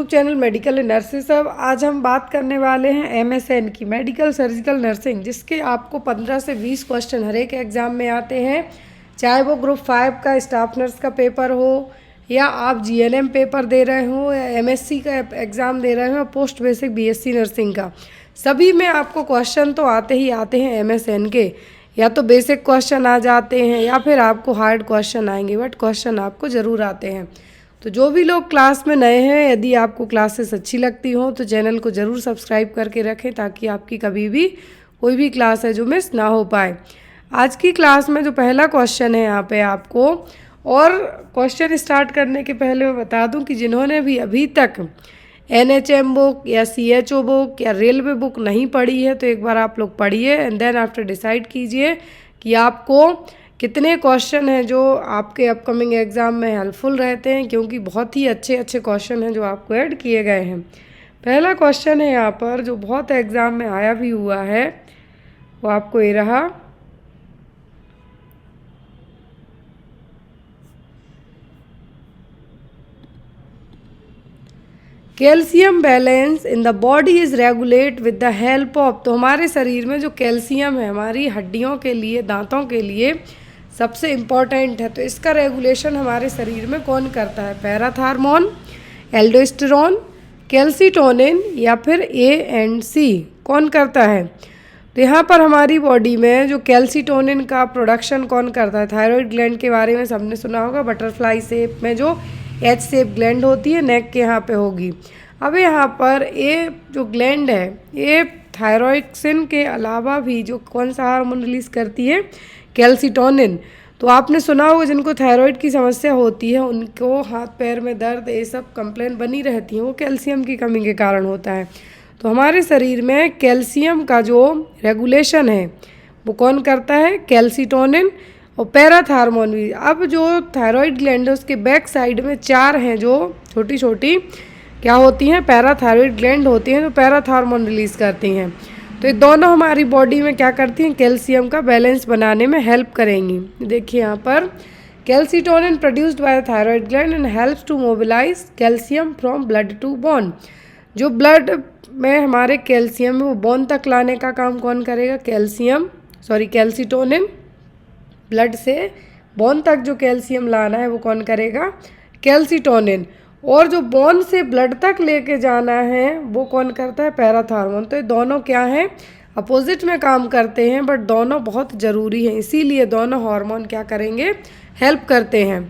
Channel medical nurses. सब आज हम बात करने वाले हैं एमएसएन की, मेडिकल सर्जिकल नर्सिंग, जिसके आपको 15 से 20 क्वेश्चन हर एक एग्ज़ाम में आते हैं। चाहे वो ग्रुप 5 का स्टाफ नर्स का पेपर हो, या आप जीएनएम पेपर दे रहे हो, या एमएससी का एग्ज़ाम दे रहे हो, पोस्ट बेसिक बीएससी नर्सिंग का, सभी में आपको क्वेश्चन तो आते ही आते हैं एमएसएन के। या तो बेसिक क्वेश्चन आ जाते हैं या फिर आपको हार्ड क्वेश्चन आएंगे, बट क्वेश्चन आपको ज़रूर आते हैं। तो जो भी लोग क्लास में नए हैं, यदि आपको क्लासेस अच्छी लगती हो तो चैनल को ज़रूर सब्सक्राइब करके रखें, ताकि आपकी कभी भी कोई भी क्लास है जो मिस ना हो पाए। आज की क्लास में जो पहला क्वेश्चन है यहाँ पे आपको, और क्वेश्चन स्टार्ट करने के पहले मैं बता दूं कि जिन्होंने भी अभी तक एनएचएम बुक या सीएचओ बुक या रेलवे बुक नहीं पढ़ी है, तो एक बार आप लोग पढ़िए एंड देन आफ्टर डिसाइड कीजिए कि आपको कितने क्वेश्चन हैं जो आपके अपकमिंग एग्ज़ाम में हेल्पफुल रहते हैं, क्योंकि बहुत ही अच्छे अच्छे क्वेश्चन हैं जो आपको ऐड किए गए हैं। पहला क्वेश्चन है यहाँ पर जो बहुत एग्ज़ाम में आया भी हुआ है, वो आपको ये रहा। Calcium balance in the body is regulate with the help of. तो हमारे शरीर में जो कैल्शियम है हमारी हड्डियों के लिए, दांतों के लिए सबसे इम्पॉर्टेंट है, तो इसका रेगुलेशन हमारे शरीर में कौन करता है? पैराथार्मोन, एल्डोस्टेरोन, कैल्सीटोनिन या फिर ए एंड सी, कौन करता है? तो यहाँ पर हमारी बॉडी में जो कैल्सीटोनिन का प्रोडक्शन कौन करता है? थायराइड ग्लैंड के बारे में सबने सुना होगा, बटरफ्लाई शेप में जो एच शेप ग्लैंड होती है, नेक के यहाँ पे होगी। अब यहाँ पर ए जो ग्लैंड है, ये थायरॉक्सिन के अलावा भी जो कौन सा हार्मोन रिलीज़ करती है? कैल्सीटोनिन। तो आपने सुना होगा जिनको थायराइड की समस्या होती है, उनको हाथ पैर में दर्द, ये सब कंप्लेन बनी रहती है, वो कैल्शियम की कमी के कारण होता है। तो हमारे शरीर में कैल्शियम का जो रेगुलेशन है वो कौन करता है? कैल्सीटोनिन और पैराथार्मोन भी। अब जो थायराइड ग्लैंड है उसके बैक साइड में 4 हैं जो छोटी छोटी क्या होती हैं? पैराथायराइड ग्लैंड होती हैं, जो पैराथार्मोन रिलीज़ करती हैं। तो ये दोनों हमारी बॉडी में क्या करती हैं? कैल्शियम का बैलेंस बनाने में हेल्प करेंगी। देखिए यहाँ पर, calcitonin produced by thyroid gland and helps to mobilise calcium from blood to bone. जो ब्लड में हमारे कैल्शियम है वो बोन तक लाने का काम कौन करेगा? कैल्सीटोनिन। ब्लड से बोन तक जो कैल्शियम लाना है वो कौन करेगा? कैल्सीटोनिन। और जो बोन से ब्लड तक लेके जाना है वो कौन करता है? पैराथार्मोन। तो ये दोनों क्या हैं? अपोजिट में काम करते हैं, बट दोनों बहुत ज़रूरी हैं, इसीलिए दोनों हार्मोन क्या करेंगे? हेल्प करते हैं।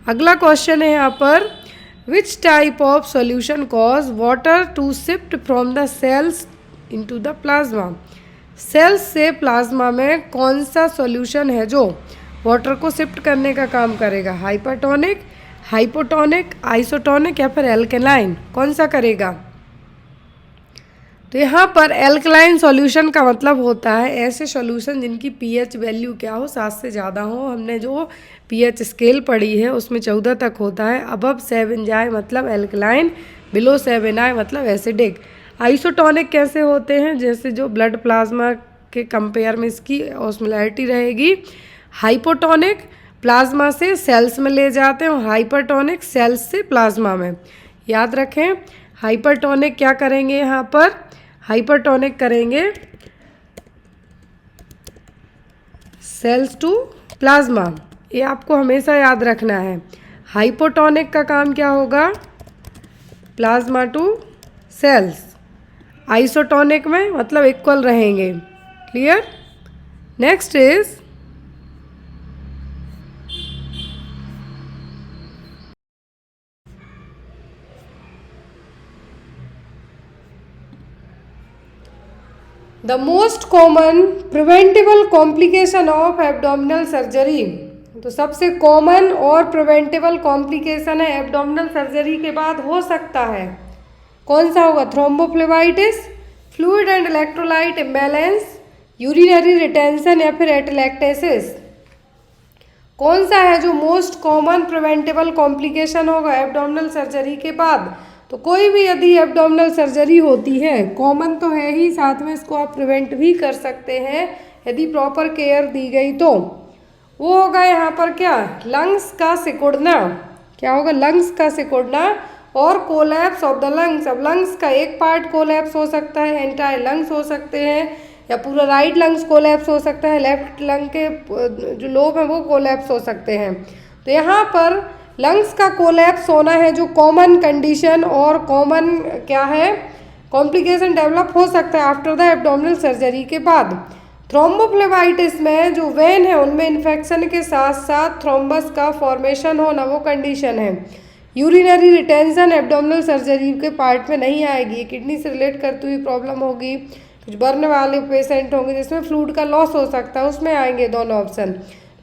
अगला क्वेश्चन है यहाँ पर, which type of solution cause water to shift from the cells into the plasma. Cells से प्लाज्मा में कौन सा सॉल्यूशन है जो वाटर को शिफ्ट करने का काम करेगा? हाइपरटोनिक, हाइपोटोनिक, आइसोटोनिक या फिर एल्कलाइन, कौन सा करेगा? तो यहाँ पर एल्कलाइन सॉल्यूशन का मतलब होता है ऐसे सॉल्यूशन जिनकी पीएच वैल्यू क्या हो? 7 से ज़्यादा हो। हमने जो पीएच स्केल पढ़ी है उसमें 14 तक होता है। अबव 7 जाए मतलब एल्कलाइन, बिलो 7 आए मतलब एसिडिक। आइसोटोनिक कैसे होते हैं? जैसे जो ब्लड प्लाज्मा के कंपेयर में इसकी ऑस्मोलैरिटी रहेगी। हाइपोटोनिक प्लाज्मा से सेल्स में ले जाते हैं, और हाइपरटोनिक सेल्स से प्लाज्मा में। याद रखें, हाइपरटोनिक क्या करेंगे? यहाँ पर हाइपरटोनिक करेंगे सेल्स टू प्लाज्मा, ये आपको हमेशा याद रखना है। हाइपोटोनिक का काम क्या होगा? Plasma to sales. आइसोटोनिक में मतलब इक्वल रहेंगे। Clear? Next is, the most common preventable complication of abdominal surgery. तो सबसे कॉमन और प्रिवेंटेबल कॉम्प्लिकेशन है एब्डोमिनल सर्जरी के बाद हो सकता है, कौन सा होगा? Thrombophlebitis, fluid and electrolyte imbalance, urinary retention या फिर एटेलेक्टेसिस। कौन सा है जो मोस्ट कॉमन प्रिवेंटेबल कॉम्प्लिकेशन होगा एब्डोमिनल सर्जरी के बाद? तो कोई भी यदि एब्डोमिनल सर्जरी होती है, कॉमन तो है ही, साथ में इसको आप प्रिवेंट भी कर सकते हैं यदि प्रॉपर केयर दी गई तो। वो होगा यहाँ पर क्या? लंग्स का सिकुड़ना। क्या होगा? लंग्स का सिकुड़ना और कोलैप्स ऑफ द लंग्स। अब लंग्स का एक पार्ट कोलैप्स हो सकता है, एंटायर लंग्स हो सकते हैं, या पूरा राइट लंग्स कोलैप्स हो सकता है, लेफ्ट लंग के जो लोब है वो कोलैप्स हो सकते हैं। तो यहाँ पर लंग्स का कोलैप्स होना है जो कॉमन कंडीशन और कॉमन क्या है कॉम्प्लिकेशन डेवलप हो सकता है आफ्टर द एब्डोमिनल सर्जरी के बाद। थ्रोम्बोफ्लेबाइटिस में जो वेन है उनमें इन्फेक्शन के साथ साथ थ्रोम्बस का फॉर्मेशन होना वो कंडीशन है। यूरिनरी रिटेंशन एब्डोमिनल सर्जरी के पार्ट में नहीं आएगी, किडनी से रिलेट करती हुई प्रॉब्लम होगी। कुछ बर्न वाले पेशेंट होंगे जिसमें फ्लूइड का लॉस हो सकता है, उसमें आएंगे दोनों ऑप्शन।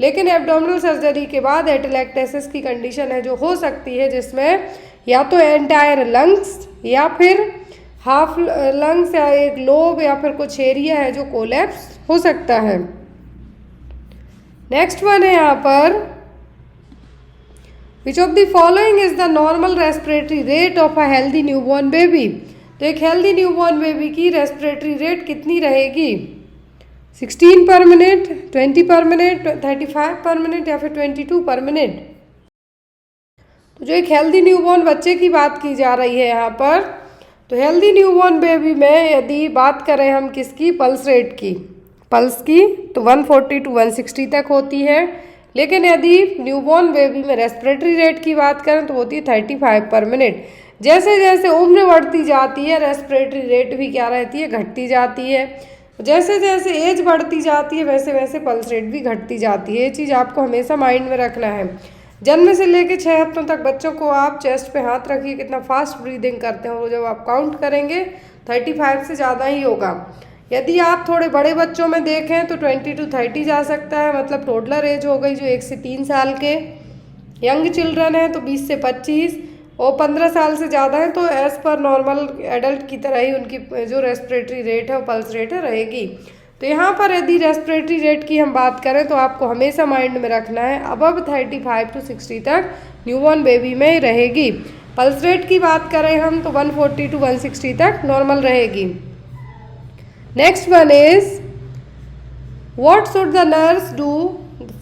लेकिन एब्डोमिनल सर्जरी के बाद एटेलेक्टेसिस की कंडीशन है जो हो सकती है, जिसमें या तो एंटायर लंग्स या फिर हाफ लंग्स या एक लोब या फिर कुछ एरिया है जो कोलैप्स हो सकता है। नेक्स्ट वन है यहाँ पर, विच of the following is the normal respiratory rate of a healthy newborn baby. तो एक हेल्दी न्यूबॉर्न बेबी की रेस्पिरेटरी रेट कितनी रहेगी? 16 पर मिनट, 20 पर मिनट, 35 पर मिनट या फिर 22 पर मिनट। तो जो एक हेल्दी न्यूबॉर्न बच्चे की बात की जा रही है यहाँ पर, तो हेल्दी न्यूबॉर्न बेबी में यदि बात करें हम किसकी, पल्स रेट की, पल्स की तो 140 to 160 तक होती है। लेकिन यदि न्यूबॉर्न बेबी में रेस्पिरेटरी रेट की बात करें तो होती है 35 पर मिनट। जैसे जैसे उम्र बढ़ती जाती है रेस्पिरेटरी रेट भी क्या रहती है, घटती जाती है। जैसे जैसे एज बढ़ती जाती है वैसे वैसे पल्स रेट भी घटती जाती है। ये चीज़ आपको हमेशा माइंड में रखना है। जन्म से लेकर 6 हफ्तों तक बच्चों को आप चेस्ट पे हाथ रखिए, कितना फास्ट ब्रीदिंग करते हैं, वो जब आप काउंट करेंगे 35 से ज़्यादा ही होगा। यदि आप थोड़े बड़े बच्चों में देखें तो 20 to 30 जा सकता है, मतलब टोडलर एज हो गई जो 1 से 3 साल के। यंग चिल्ड्रन है तो 20 से 25, और 15 साल से ज़्यादा है तो एज़ पर नॉर्मल एडल्ट की तरह ही उनकी जो रेस्पिरेटरी रेट है और पल्स रेट है रहेगी। तो यहाँ पर यदि रेस्पिरेटरी रेट की हम बात करें तो आपको हमेशा माइंड में रखना है अबव 35 to 60 तक न्यूबॉर्न बेबी में रहेगी। पल्स रेट की बात करें हम तो 140 to 160 तक नॉर्मल रहेगी। Next one is, what should the nurse do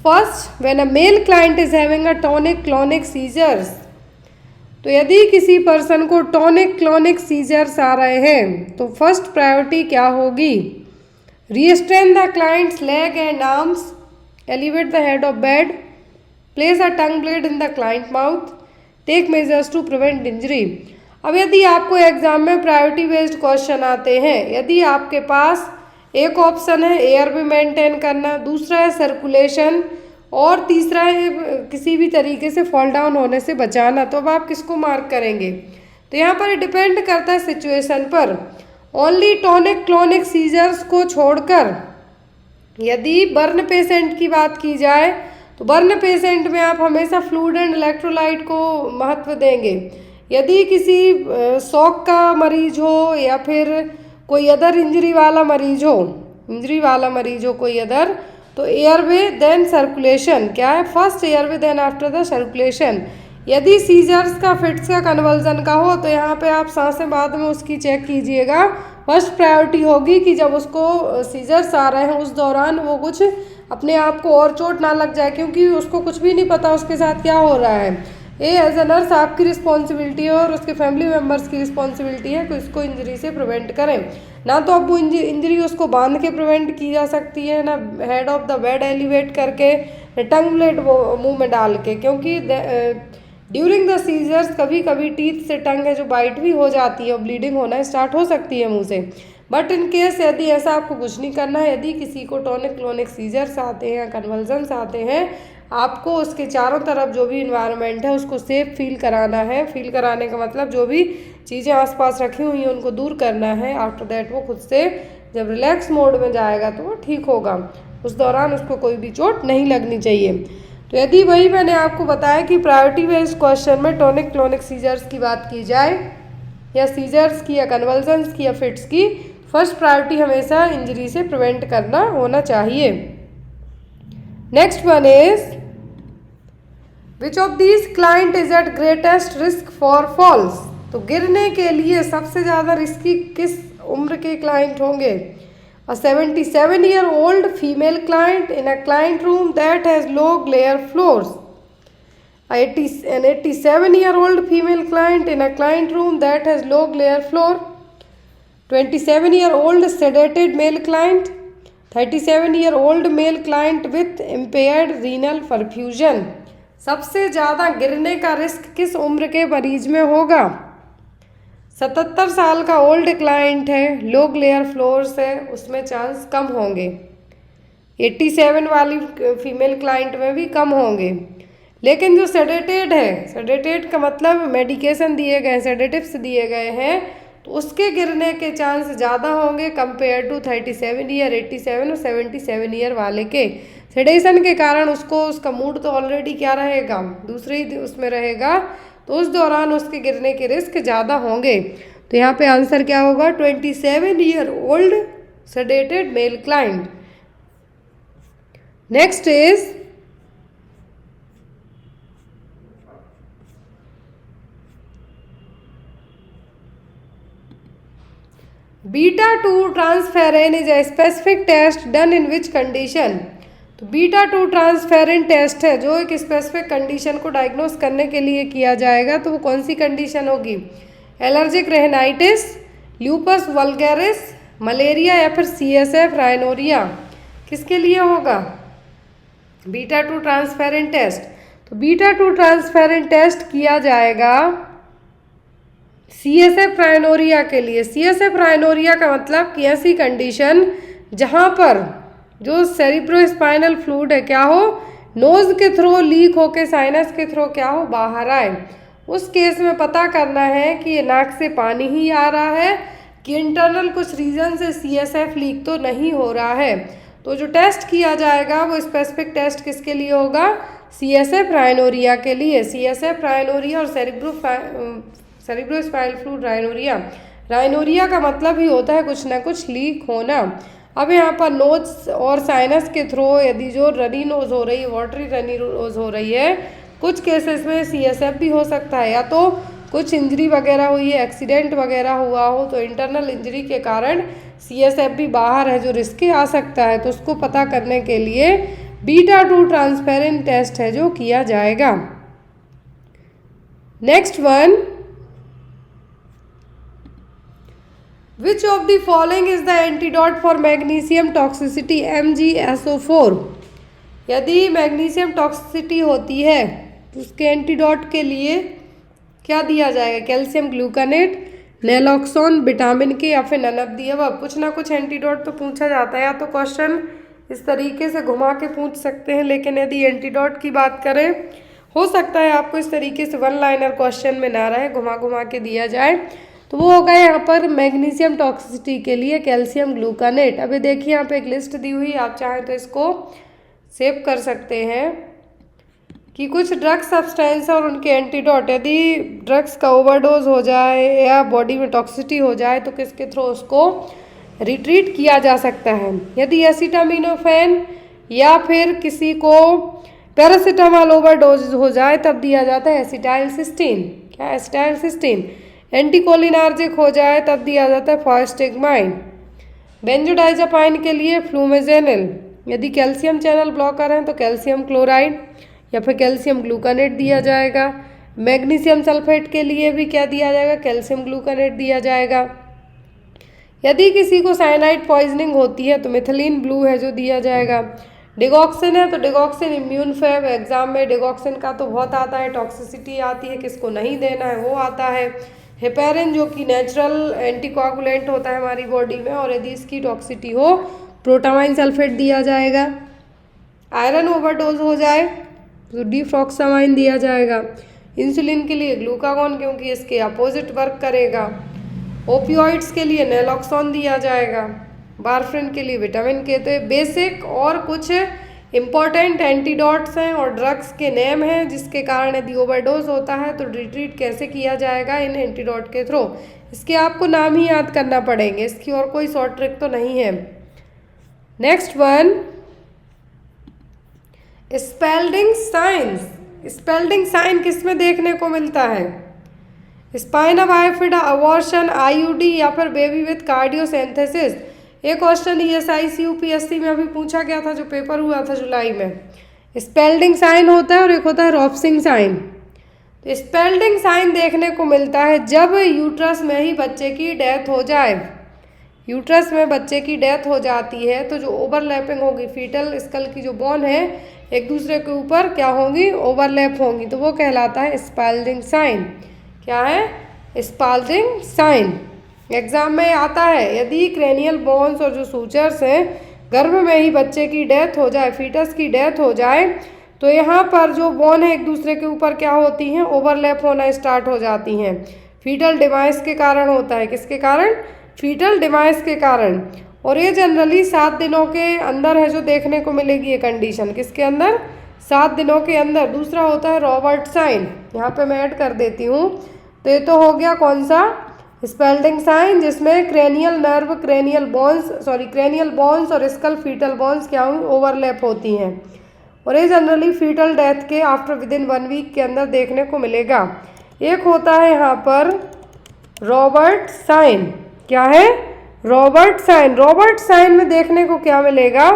first when a male client is having a tonic clonic seizures. तो यदि किसी पर्सन को टॉनिक क्लॉनिक सीजर्स आ रहे हैं तो फर्स्ट प्रायोरिटी क्या होगी? Restrain the client's leg and arms, elevate the head of bed, place a tongue blade in the client mouth, take measures to prevent injury। अब यदि आपको एग्जाम में प्रायोरिटी बेस्ड क्वेश्चन आते हैं, यदि आपके पास एक ऑप्शन है एयर भी मेंटेन करना, दूसरा है सर्कुलेशन, और तीसरा है किसी भी तरीके से फॉल डाउन होने से बचाना, तो अब आप किसको मार्क करेंगे? तो यहाँ पर डिपेंड करता है सिचुएशन पर। ओनली टॉनिक क्लॉनिक सीजर्स को छोड़कर यदि बर्न पेशेंट की बात की जाए तो बर्न पेशेंट में आप हमेशा फ्लूइड एंड इलेक्ट्रोलाइट को महत्व देंगे। यदि किसी शॉक का मरीज हो या फिर कोई अदर इंजरी वाला मरीज हो कोई अदर, तो एयरवे देन सर्कुलेशन क्या है, first airway then after the circulation. यदि सीजर्स का फिट्स का कन्वर्जन का हो तो यहाँ पे आप सांसें बाद में उसकी चेक कीजिएगा। फर्स्ट प्रायोरिटी होगी कि जब उसको सीजर्स आ रहे हैं उस दौरान वो कुछ अपने आप को और चोट ना लग जाए, क्योंकि उसको कुछ भी नहीं पता उसके साथ क्या हो रहा है। ये एज अ नर्स आपकी रिस्पॉन्सिबिलिटी है और उसके फैमिली मेम्बर्स की रिस्पॉन्सिबिलिटी है कि उसको इंजरी से प्रिवेंट करें। ना तो अब वो इंजरी उसको बांध के प्रिवेंट की जा सकती है, ना head of the bed elevate करके, टंग ब्लेड मुँह में डाल के, क्योंकि ड्यूरिंग द सीजर्स कभी कभी टीथ से टंग है जो बाइट भी हो जाती है और ब्लीडिंग होना स्टार्ट हो सकती है मुंह से। बट इन केस यदि ऐसा आपको कुछ नहीं करना है, यदि किसी को टॉनिक क्लोनिक सीजर्स आते हैं, कन्वल्जन्स आते हैं, आपको उसके चारों तरफ जो भी इन्वायरमेंट है उसको सेफ फील कराना है। फील कराने का मतलब जो भी चीज़ें आसपास रखी हुई हैं उनको दूर करना है। आफ्टर दैट वो खुद से जब रिलैक्स मोड में जाएगा तो वो ठीक होगा, उस दौरान उसको कोई भी चोट नहीं लगनी चाहिए। तो यदि वही मैंने आपको बताया कि प्रायोरिटी बेस्ड क्वेश्चन में टॉनिक क्लोनिक सीजर्स की बात की जाए या सीजर्स की या कन्वल्जन्स की या फिट्स की, फर्स्ट प्रायोरिटी हमेशा इंजरी से प्रिवेंट करना होना चाहिए। Next one is, which of these client is at greatest risk for falls. तो गिरने के लिए सबसे ज़्यादा रिस्की किस उम्र के क्लाइंट होंगे? A 77-year-old female client in a client room that has low glare floors, An 87-year-old female client in a client room that has low glare floor. 27-year-old sedated male client. 37-year-old male client with impaired renal perfusion. सबसे ज़्यादा गिरने का risk किस उम्र के मरीज में होगा? 77 साल का ओल्ड क्लाइंट है, लो ग्लेयर फ्लोर्स है, उसमें चांस कम होंगे। 87 वाली फीमेल क्लाइंट में भी कम होंगे। लेकिन जो सेडेटेड है, सेडेटेड का मतलब मेडिकेशन दिए गए, सेडेटिव्स दिए गए हैं, तो उसके गिरने के चांस ज़्यादा होंगे कंपेयर टू 37 ईयर, 87 और 77 ईयर वाले के। सेडेशन के कारण उसको, उसका मूड तो ऑलरेडी क्या रहेगा, दूसरे ही उसमें रहेगा, तो उस दौरान उसके गिरने के रिस्क ज़्यादा होंगे। तो यहाँ पे आंसर क्या होगा? 27 year old sedated male client. Next is beta-2 transferrin is a specific test done in which condition? तो beta-2 ट्रांसफेरिन टेस्ट है जो एक स्पेसिफिक कंडीशन को डायग्नोस करने के लिए किया जाएगा। तो वो कौन सी कंडीशन होगी? Allergic rhinitis, lupus vulgaris, malaria या फिर CSF राइनोरिया। किसके लिए होगा beta-2 ट्रांसफेरिन टेस्ट? तो beta-2 ट्रांसफेरिन टेस्ट किया जाएगा CSF राइनोरिया के लिए। CSF राइनोरिया का मतलब कि ऐसी कंडीशन जहाँ पर जो सेरिब्रोस्पाइनल फ्लूइड है क्या हो, नोज के थ्रू लीक होके साइनस के थ्रू क्या हो, बाहर आए। उस केस में पता करना है कि ये नाक से पानी ही आ रहा है कि इंटरनल कुछ रीजन से CSF लीक तो नहीं हो रहा है। तो जो टेस्ट किया जाएगा वो स्पेसिफिक टेस्ट किसके लिए होगा? CSF राइनोरिया के लिए। CSF राइनोरिया और सेरिब्रोस्पाइनल फ्लूइड राइनोरिया। राइनोरिया का मतलब ही होता है कुछ ना कुछ लीक होना। अब यहाँ पर नोज और साइनस के थ्रू यदि जो रनी नोज हो रही है, वाटरी रनी नोज हो रही है, कुछ केसेस में CSF भी हो सकता है, या तो कुछ इंजरी वगैरह हुई है, एक्सीडेंट वगैरह हुआ हो, तो इंटरनल इंजरी के कारण CSF भी बाहर है जो रिस्की आ सकता है। तो उसको पता करने के लिए beta-2 ट्रांसफेरिन टेस्ट है जो किया जाएगा। Next one, Which of the following is the antidote for magnesium toxicity MgSO4? यदि मैग्नीशियम टॉक्सिसिटी होती है तो उसके एंटीडोट के लिए क्या दिया जाएगा? कैल्शियम ग्लूकानेट, नेलॉक्सोन, विटामिन के या फिर नन ऑफ द अबव। कुछ ना कुछ एंटीडोट तो पूछा जाता है, या तो क्वेश्चन इस तरीके से घुमा के पूछ सकते हैं, लेकिन यदि एंटीडोट की बात करें हो सकता है आपको इस तरीके से वन लाइनर क्वेश्चन में ना रहे, घुमा घुमा के दिया जाए। तो वो होगा यहाँ पर मैग्नीशियम टॉक्सिसिटी के लिए कैल्शियम ग्लूकानेट। अभी देखिए यहाँ पे एक लिस्ट दी हुई, आप चाहें तो इसको सेव कर सकते हैं कि कुछ ड्रग सब्सटेंस और उनके एंटीडोट। यदि ड्रग्स का ओवरडोज हो जाए या बॉडी में टॉक्सिसिटी हो जाए तो किसके थ्रू उसको रिट्रीट किया जा सकता है? यदि एसिटामिनोफेन या फिर किसी को पैरासीटामोल ओवरडोज हो जाए तब दिया जाता है एसिटाइलसिस्टीन। क्या? एसिटाइलसिस्टीन। एंटीकोलिनार्जिक हो जाए तब दिया जाता है फॉस्टिग्माइन। बेंजोडाइजापाइन के लिए फ्लूमेजेनिल। यदि कैल्शियम चैनल ब्लॉकर हैं तो कैल्शियम क्लोराइड या फिर कैल्शियम ग्लूकानेट दिया जाएगा। मैग्नीशियम सल्फेट के लिए भी क्या दिया जाएगा? कैल्शियम ग्लूकानेट दिया जाएगा। यदि किसी को साइनाइड पॉइजनिंग होती है तो मिथिलीन ब्लू है जो दिया जाएगा। डिगॉक्सिन है तो डिगॉक्सिन इम्यून फेब, एग्जाम में डिगॉक्सिन का तो बहुत आता है, टॉक्सिसिटी आती है, किसको नहीं देना है वो आता है। हेपेरिन जो कि नेचुरल एंटीकोआगुलेंट होता है हमारी बॉडी में, और यदि इसकी टॉक्सिसिटी हो प्रोटामाइन सल्फेट दिया जाएगा। आयरन ओवरडोज हो जाए तो डिफ्रॉक्सामाइन दिया जाएगा। इंसुलिन के लिए ग्लूकागॉन क्योंकि इसके अपोजिट वर्क करेगा। ओपियोइड्स के लिए नेलॉक्सोन दिया जाएगा। वारफरिन के लिए विटामिन के। तो ये बेसिक और कुछ इम्पॉर्टेंट एंटीडोट्स हैं और ड्रग्स के नेम हैं जिसके कारण यदि ओवरडोज होता है तो रिट्रीट कैसे किया जाएगा इन एंटीडोट के थ्रू। इसके आपको नाम ही याद करना पड़ेंगे, इसकी और कोई शॉर्ट ट्रिक तो नहीं है। नेक्स्ट वन, स्पेल्डिंग साइंस। स्पेल्डिंग साइन किस में देखने को मिलता है? स्पाइना बाइफिडा, अबॉर्शन, IUD या फिर बेबी विथ कार्डियोसेंथेसिस। एक क्वेश्चन ESIC UPSC में अभी पूछा गया था जो पेपर हुआ था जुलाई में। स्पेल्डिंग साइन होता है और एक होता है रॉप्सिंग साइन। तो स्पेल्डिंग साइन देखने को मिलता है जब यूट्रस में ही बच्चे की डेथ हो जाए। यूट्रस में बच्चे की डेथ हो जाती है तो जो ओवरलैपिंग होगी, फीटल स्कल की जो बोन है एक दूसरे के ऊपर क्या होंगी, ओवरलैप होंगी, तो वो कहलाता है स्पेल्डिंग साइन। क्या है? Spalding sign. एग्जाम में आता है, यदि क्रेनियल बोन्स और जो सूचर्स हैं गर्भ में ही बच्चे की डेथ हो जाए, फीटस की डेथ हो जाए, तो यहाँ पर जो बोन है एक दूसरे के ऊपर क्या होती हैं, ओवरलैप होना स्टार्ट हो जाती हैं। फीटल डिवाइस के कारण होता है। किसके कारण? फीटल डिवाइस के कारण। और ये जनरली 7 दिनों के अंदर है जो देखने को मिलेगी ये कंडीशन। किसके अंदर? 7 दिनों के अंदर। दूसरा होता है रॉबर्ट साइन, यहाँ पे मैं ऐड कर देती हूँ। तो ये तो हो गया कौन सा? स्पेल्डिंग साइन, जिसमें क्रेनियल नर्व, क्रेनियल बोन्स और स्कल फीटल बोन्स क्या होंगी, ओवरलैप होती हैं। और ये जनरली फीटल डेथ के आफ्टर विदिन 1 वीक के अंदर देखने को मिलेगा। एक होता है यहाँ पर रॉबर्ट साइन। क्या है? Robert sign. रॉबर्ट साइन में देखने को क्या मिलेगा?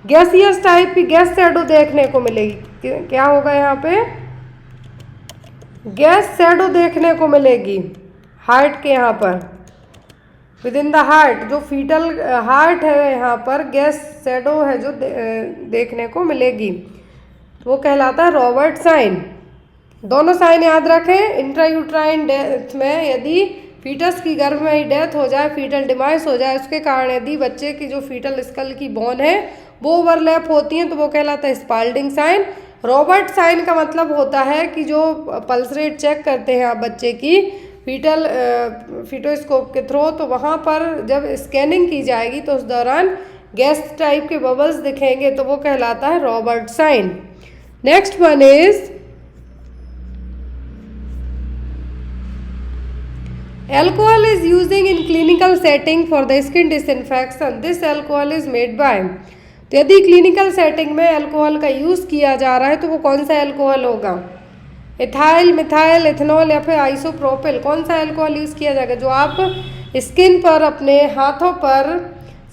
गैसियस टाइप की गैस शैडो देखने को मिलेगी। क्या होगा यहाँ पे? गैस शैडो देखने को मिलेगी हार्ट के यहाँ पर, विद इन द हार्ट। जो फीटल हार्ट है यहाँ पर गैस शैडो है जो देखने को मिलेगी, वो कहलाता है रॉबर्ट साइन। दोनों साइन याद रखें। इंट्रायूट्राइन डेथ में यदि फीटस की गर्भ में ही डेथ हो जाए, फीटल डिमाइस हो जाए, उसके कारण यदि बच्चे की जो फीटल स्कल की बोन है वो ओवरलैप होती हैं, तो वो कहलाता है स्पेल्डिंग साइन। रॉबर्ट साइन का मतलब होता है कि जो पल्स रेट चेक करते हैं आप बच्चे की फीटोस्कोप के थ्रू, तो वहाँ पर जब स्कैनिंग की जाएगी तो उस दौरान गैस टाइप के बबल्स दिखेंगे, तो वो कहलाता है Robert sign. Next one is alcohol is using in clinical setting for the skin disinfection. This alcohol is made by। तो यदि क्लिनिकल सेटिंग में अल्कोहल का यूज़ किया जा रहा है तो वो कौन सा अल्कोहल होगा? इथाइल, मिथाइल, इथेनॉल या फिर आइसोप्रोपिल। कौन सा अल्कोहल यूज़ किया जाएगा? जो आप स्किन पर, अपने हाथों पर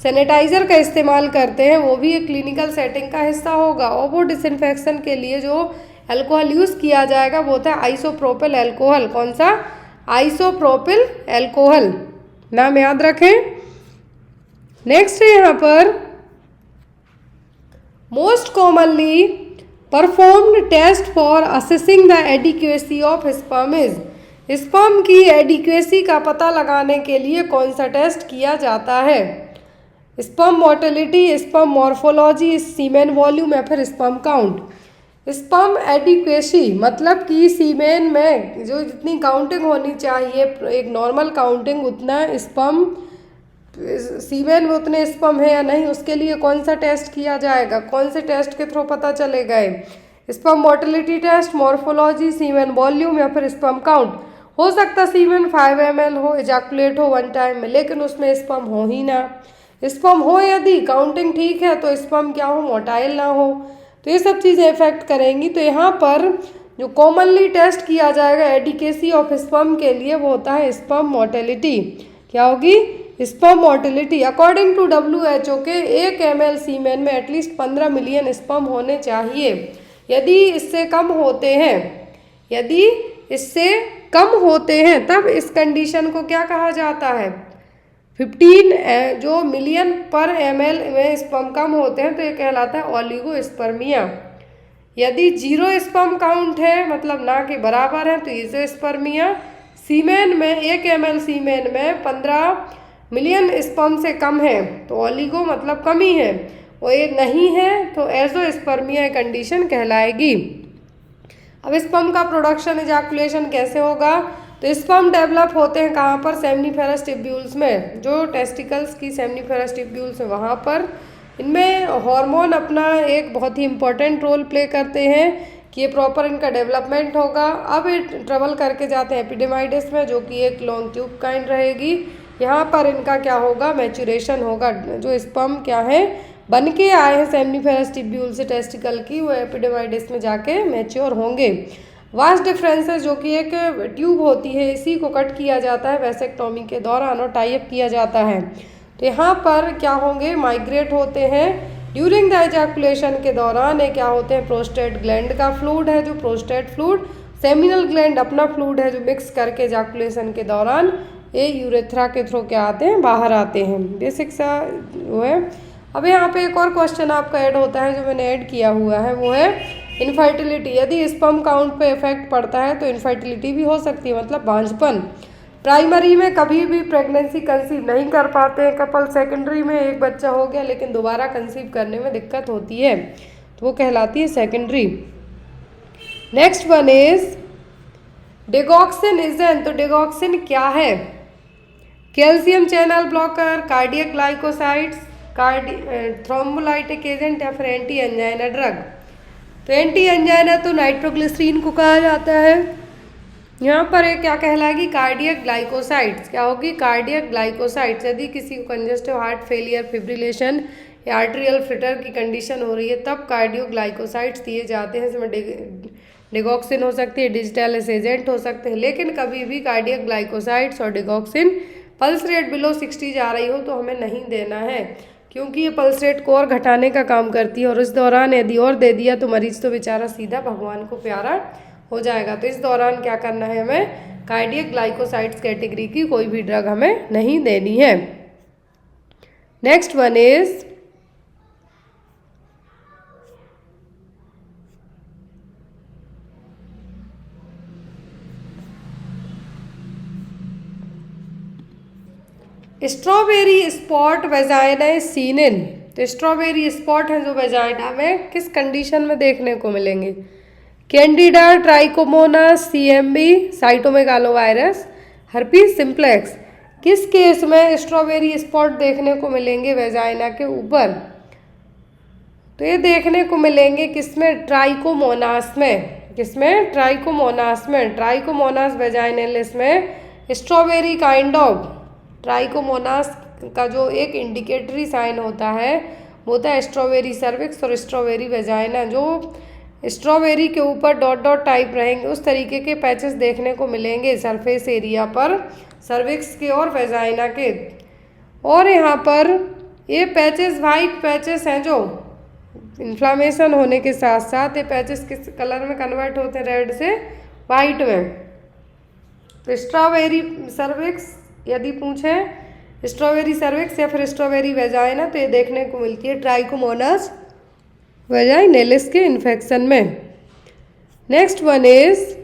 सैनिटाइज़र का इस्तेमाल करते हैं, वो भी एक क्लिनिकल सेटिंग का हिस्सा होगा। और वो डिसइंफेक्शन के लिए जो अल्कोहल यूज़ किया जाएगा वो होता है आइसोप्रोपिल अल्कोहल। कौन सा? Isopropyl alcohol. नाम याद रखें। नेक्स्ट है यहाँ पर most commonly performed test for assessing the adequacy of sperm is. Sperm की एडिक्वेसी का पता लगाने के लिए कौन सा टेस्ट किया जाता है? स्पर्म मोटिलिटी, स्पर्म मॉर्फोलॉजी, सीमेन वॉल्यूम या फिर स्पर्म काउंट। स्पर्म एडिक्वेसी मतलब कि सीमेन में जो जितनी काउंटिंग होनी चाहिए, एक नॉर्मल काउंटिंग, उतना स्पर्म सीमेन में उतने स्पर्म है या नहीं, उसके लिए कौन सा टेस्ट किया जाएगा? कौन से टेस्ट के थ्रू पता चलेगा? स्पर्म मोटिलिटी टेस्ट, मॉर्फोलॉजी, सीमेन वॉल्यूम या फिर स्पर्म काउंट। हो सकता सीमेन 5 ml हो, एजैकुलेट हो 1 टाइम में, लेकिन उसमें स्पर्म हो ही ना। स्पर्म हो यदि, काउंटिंग ठीक है, तो स्पर्म क्या हो? मोटाइल ना हो। तो ये सब चीज़ें इफेक्ट करेंगी। तो यहाँ पर जो कॉमनली टेस्ट किया जाएगा एडिक्वेसी ऑफ स्पर्म के लिए वो होता है स्पर्म मोटिलिटी। क्या होगी? Sperm motility. According to WHO के 1 ml सीमेन में एटलीस्ट 15 मिलियन स्पर्म होने चाहिए। यदि इससे कम होते हैं तब इस कंडीशन को क्या कहा जाता है? 15 जो मिलियन पर ml में स्पर्म कम होते हैं तो ये कहलाता है ओलिगोस्पर्मिया। यदि 0 स्पर्म काउंट है, मतलब ना के बराबर है, तो इज़ोस्पर्मिया। सीमेन में 1 ml सीमेन में 15 मिलियन स्पर्म से कम है तो ओलिगो मतलब कमी है, और ये नहीं है तो एजोस्पर्मिया कंडीशन कहलाएगी। अब स्पर्म का प्रोडक्शन, इजैकुलेशन कैसे होगा? तो स्पर्म डेवलप होते हैं कहाँ पर? सेमनीफेरस टिब्यूल्स में, जो टेस्टिकल्स की सेमनीफेरस टिब्यूल्स है वहाँ पर। इनमें हार्मोन अपना एक बहुत ही इम्पोर्टेंट रोल प्ले करते हैं कि ये प्रॉपर इनका डेवलपमेंट होगा। अब ये ट्रेवल करके जाते हैं एपिडेमाइडिस में, जो कि एक लॉन्ग ट्यूब काइंड रहेगी। यहाँ पर इनका क्या होगा? मैचुरेशन होगा। जो स्पर्म क्या है, बन के आए हैं सेमनीफेरस टिब्यूल से टेस्टिकल की, वो एपिडेमाइडिस में जाके मैच्योर होंगे। वास्ट डिफरेंसेस, जो कि एक ट्यूब होती है, इसी को कट किया जाता है वैसेक्टोमी के दौरान और टाई अप किया जाता है। तो यहाँ पर क्या होंगे? माइग्रेट होते हैं ड्यूरिंग द एजैकुलेशन के दौरान ये क्या होते हैं, प्रोस्टेट ग्लैंड का फ्लूइड है जो प्रोस्टेट फ्लूइड, सेमिनल ग्लैंड अपना फ्लूइड है जो मिक्स करके एजैकुलेशन के दौरान ये यूरेथ्रा के थ्रू क्या आते हैं, बाहर आते हैं। बेसिक सा वो है। अब यहाँ पे एक और क्वेश्चन आपका ऐड होता है जो मैंने ऐड किया हुआ है, वो है इनफर्टिलिटी। यदि स्पर्म काउंट पे इफेक्ट पड़ता है तो इनफर्टिलिटी भी हो सकती है, मतलब बांझपन। प्राइमरी में कभी भी प्रेगनेंसी कंसीव नहीं कर पाते हैं कपल, सेकेंडरी में एक बच्चा हो गया लेकिन दोबारा कंसीव करने में दिक्कत होती है तो वो कहलाती है secondary. Next one is digoxin इजन। तो डिगॉक्सिन क्या है, calcium channel blocker, cardiac glycosides, thrombolytic agent या फिर एंटी एंजाइना ड्रग। तो एंटी एंजाइना तो नाइट्रोग्लिसरीन को कहा जाता है। यहाँ पर एक क्या कहलाएगी, कार्डियक ग्लाइकोसाइड्स। क्या होगी, कार्डियक ग्लाइकोसाइड्स। यदि किसी को कंजेस्टिव हार्ट फेलियर, फिब्रिलेशन या आर्टेरियल फ्लिटर की कंडीशन हो रही है तब कार्डियो ग्लाइकोसाइड्स दिए जाते हैं। इसमें डिगॉक्सिन हो सकती है, डिजिटैलिस एजेंट हो सकते हैं, लेकिन कभी भी कार्डियक ग्लाइकोसाइड्स और डिगॉक्सिन पल्स रेट बिलो 60 जा रही हो तो हमें नहीं देना है, क्योंकि ये पल्स रेट को और घटाने का काम करती है और इस दौरान यदि और दे दिया तो मरीज तो बेचारा सीधा भगवान को प्यारा हो जाएगा। तो इस दौरान क्या करना है, हमें कार्डियक ग्लाइकोसाइड्स कैटेगरी की कोई भी ड्रग हमें नहीं देनी है। Next one is strawberry spot vagina is seen in. तो स्ट्रॉबेरी स्पॉट है जो वेजाइना में किस कंडीशन में देखने को मिलेंगे, Candida, trichomonas, CMB, cytomegalovirus, herpes simplex. किस केस में स्ट्रॉबेरी स्पॉट देखने को मिलेंगे वेजाइना के ऊपर, तो ये देखने को मिलेंगे किसमें, ट्राइकोमोनास में। किसमें, ट्राइकोमोनास में। ट्राइकोमोनास वेजाइनलिस में स्ट्रॉबेरी काइंड ऑफ, ट्राइकोमोनास का जो एक इंडिकेटरी साइन होता है वो होता है स्ट्रॉबेरी सर्विक्स और स्ट्रॉबेरी वेजाइना। जो स्ट्रॉबेरी के ऊपर डॉट डॉट टाइप रहेंगे उस तरीके के पैचेस देखने को मिलेंगे सरफेस एरिया पर, सर्विक्स के और वेजाइना के। और यहाँ पर ये पैचेस वाइट पैचेस हैं जो इन्फ्लामेशन होने के साथ साथ ये पैचेस किस कलर में कन्वर्ट होते हैं, रेड से वाइट में। तो स्ट्रॉबेरी सर्विक्स यदि पूछें, स्ट्रॉबेरी सर्विक्स या फिर स्ट्रॉबेरी वेजाइना, तो ये देखने को मिलती है ट्राइकोमोनास वेजाइनलिस के इन्फेक्शन में। Next one is